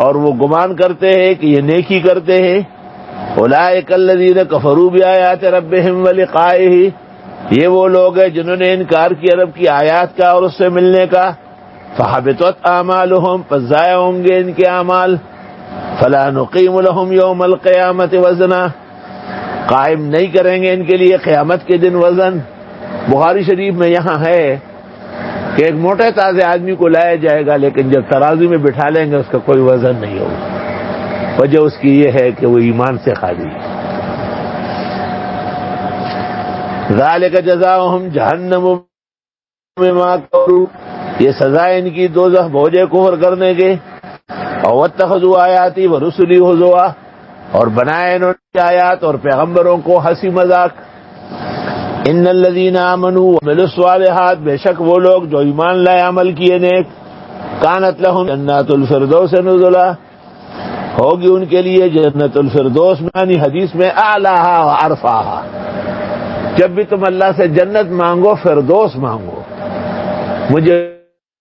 اور وہ گمان کرتے ہیں کہ یہ نیکی کرتے ہیں. أُولَئِكَ الَّذِينَ كَفَرُوا بِآيَاتِ رَبِّهِمْ وَلِقَائِهِ، یہ وہ لوگ ہیں جنہوں نے انکار کیا رب کی آیات کا اور اس سے ملنے کا. فَحَبِطَتْ أَعْمَالُهُمْ، پس ضائع ہوں گے ان کے اعمال. فَلَا نُقِيمُ لَهُمْ يَوْمَ الْقِيَامَةِ وَزْنًا، قائم نہیں کریں گے ان کے لیے قیامت کے دن وزن. بخاری شریف میں یہاں ہے کہ ایک موٹے تازے آدمی کو لایا جائے گا، لیکن جب ترازو میں بٹھا لیں گے اس کا کوئی وزن نہیں ہوگا. وجہ اس کی یہ ہے کہ وہ ایمان سے خالی ہے. ذالک جزاؤہم جہنم بما کفروا، یہ سزا ان کی دوزخ بوجھے کفر کرنے کے. اور واتخذوا آیاتی ورسلی ہزوا، اور بنائے انہوں نے آیات اور پیغمبروں کو ہنسی مذاق. ان الذین آمنوا وعملوا الصالحات، بے شک وہ لوگ جو ایمان لائے عمل کیے نیک. کانت لہم جنات الفردوس نزلا، ہوگی ان کے لیے جنت الفردوس، یعنی حدیث میں اعلیٰ و عرفاہا. جب بھی تم اللہ سے جنت مانگو فردوس مانگو. مجھے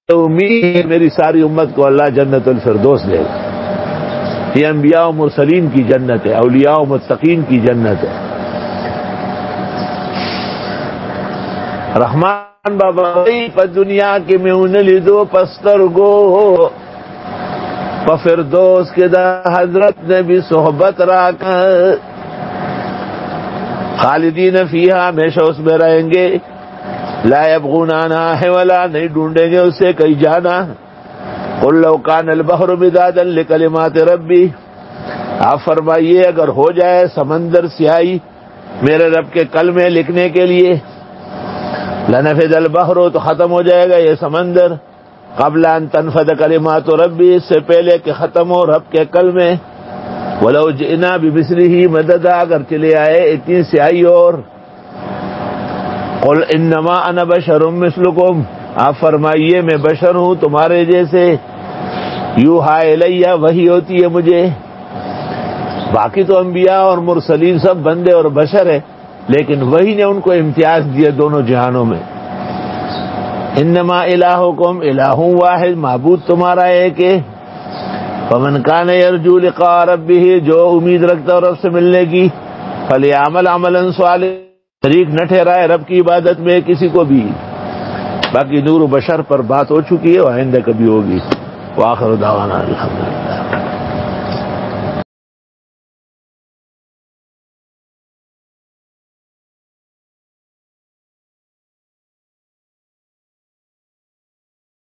امید ہے میری ساری امت کو اللہ جنت الفردوس دے گا. یہ انبیاء و مرسلین کی جنت ہے، اولیاء و متقین کی جنت ہے. رحمان بابا پر دنیا کے میں انلی دو پستر گو فردوس کے دا حضرت نے بھی صحبت راکا. خالدین فیہا، ہمیشہ اس میں رہیں گے. لا یبغون عنہا حولا، نہیں ڈھونڈیں گے اسے کہیں جانا. قل لو کان البحر مدادا لکلمات ربی، آپ فرمائیے اگر ہو جائے سمندر سیاہی میرے رب کے کلمے لکھنے کے لیے، لنفد البحر، تو ختم ہو جائے گا یہ سمندر. قبل ان تنفد کلمات ربی، اس سے پہلے کہ ختم ہو رب کے کلمے. ولو جئنا بمثلہ مددا، اگر چلے آئے اتنی سیاہی اور قل انما انا بشر مثلکم، آپ فرمائیے میں بشر ہوں تمہارے جیسے، یوحا الیہ وحی ہوتی ہے مجھے۔ باقی تو انبیاء اور مرسلین سب بندے اور بشر ہے، لیکن وہی نے ان کو امتیاز دیا دونوں جہانوں میں۔ انما الہکم الہ واحد، معبود تمہارا ایک ہے۔ فمن کان یرجو لقاء ربہ، جو امید رکھتا ہے رب سے ملنے کی، فلیعمل عملا صالحا، شریک نہ ٹھہرائے رب کی عبادت میں کسی کو بھی۔ باقی نور و بشر پر بات ہو چکی ہے، اور آئندہ کبھی ہوگی۔ وآخر دعوانا الحمدللہ۔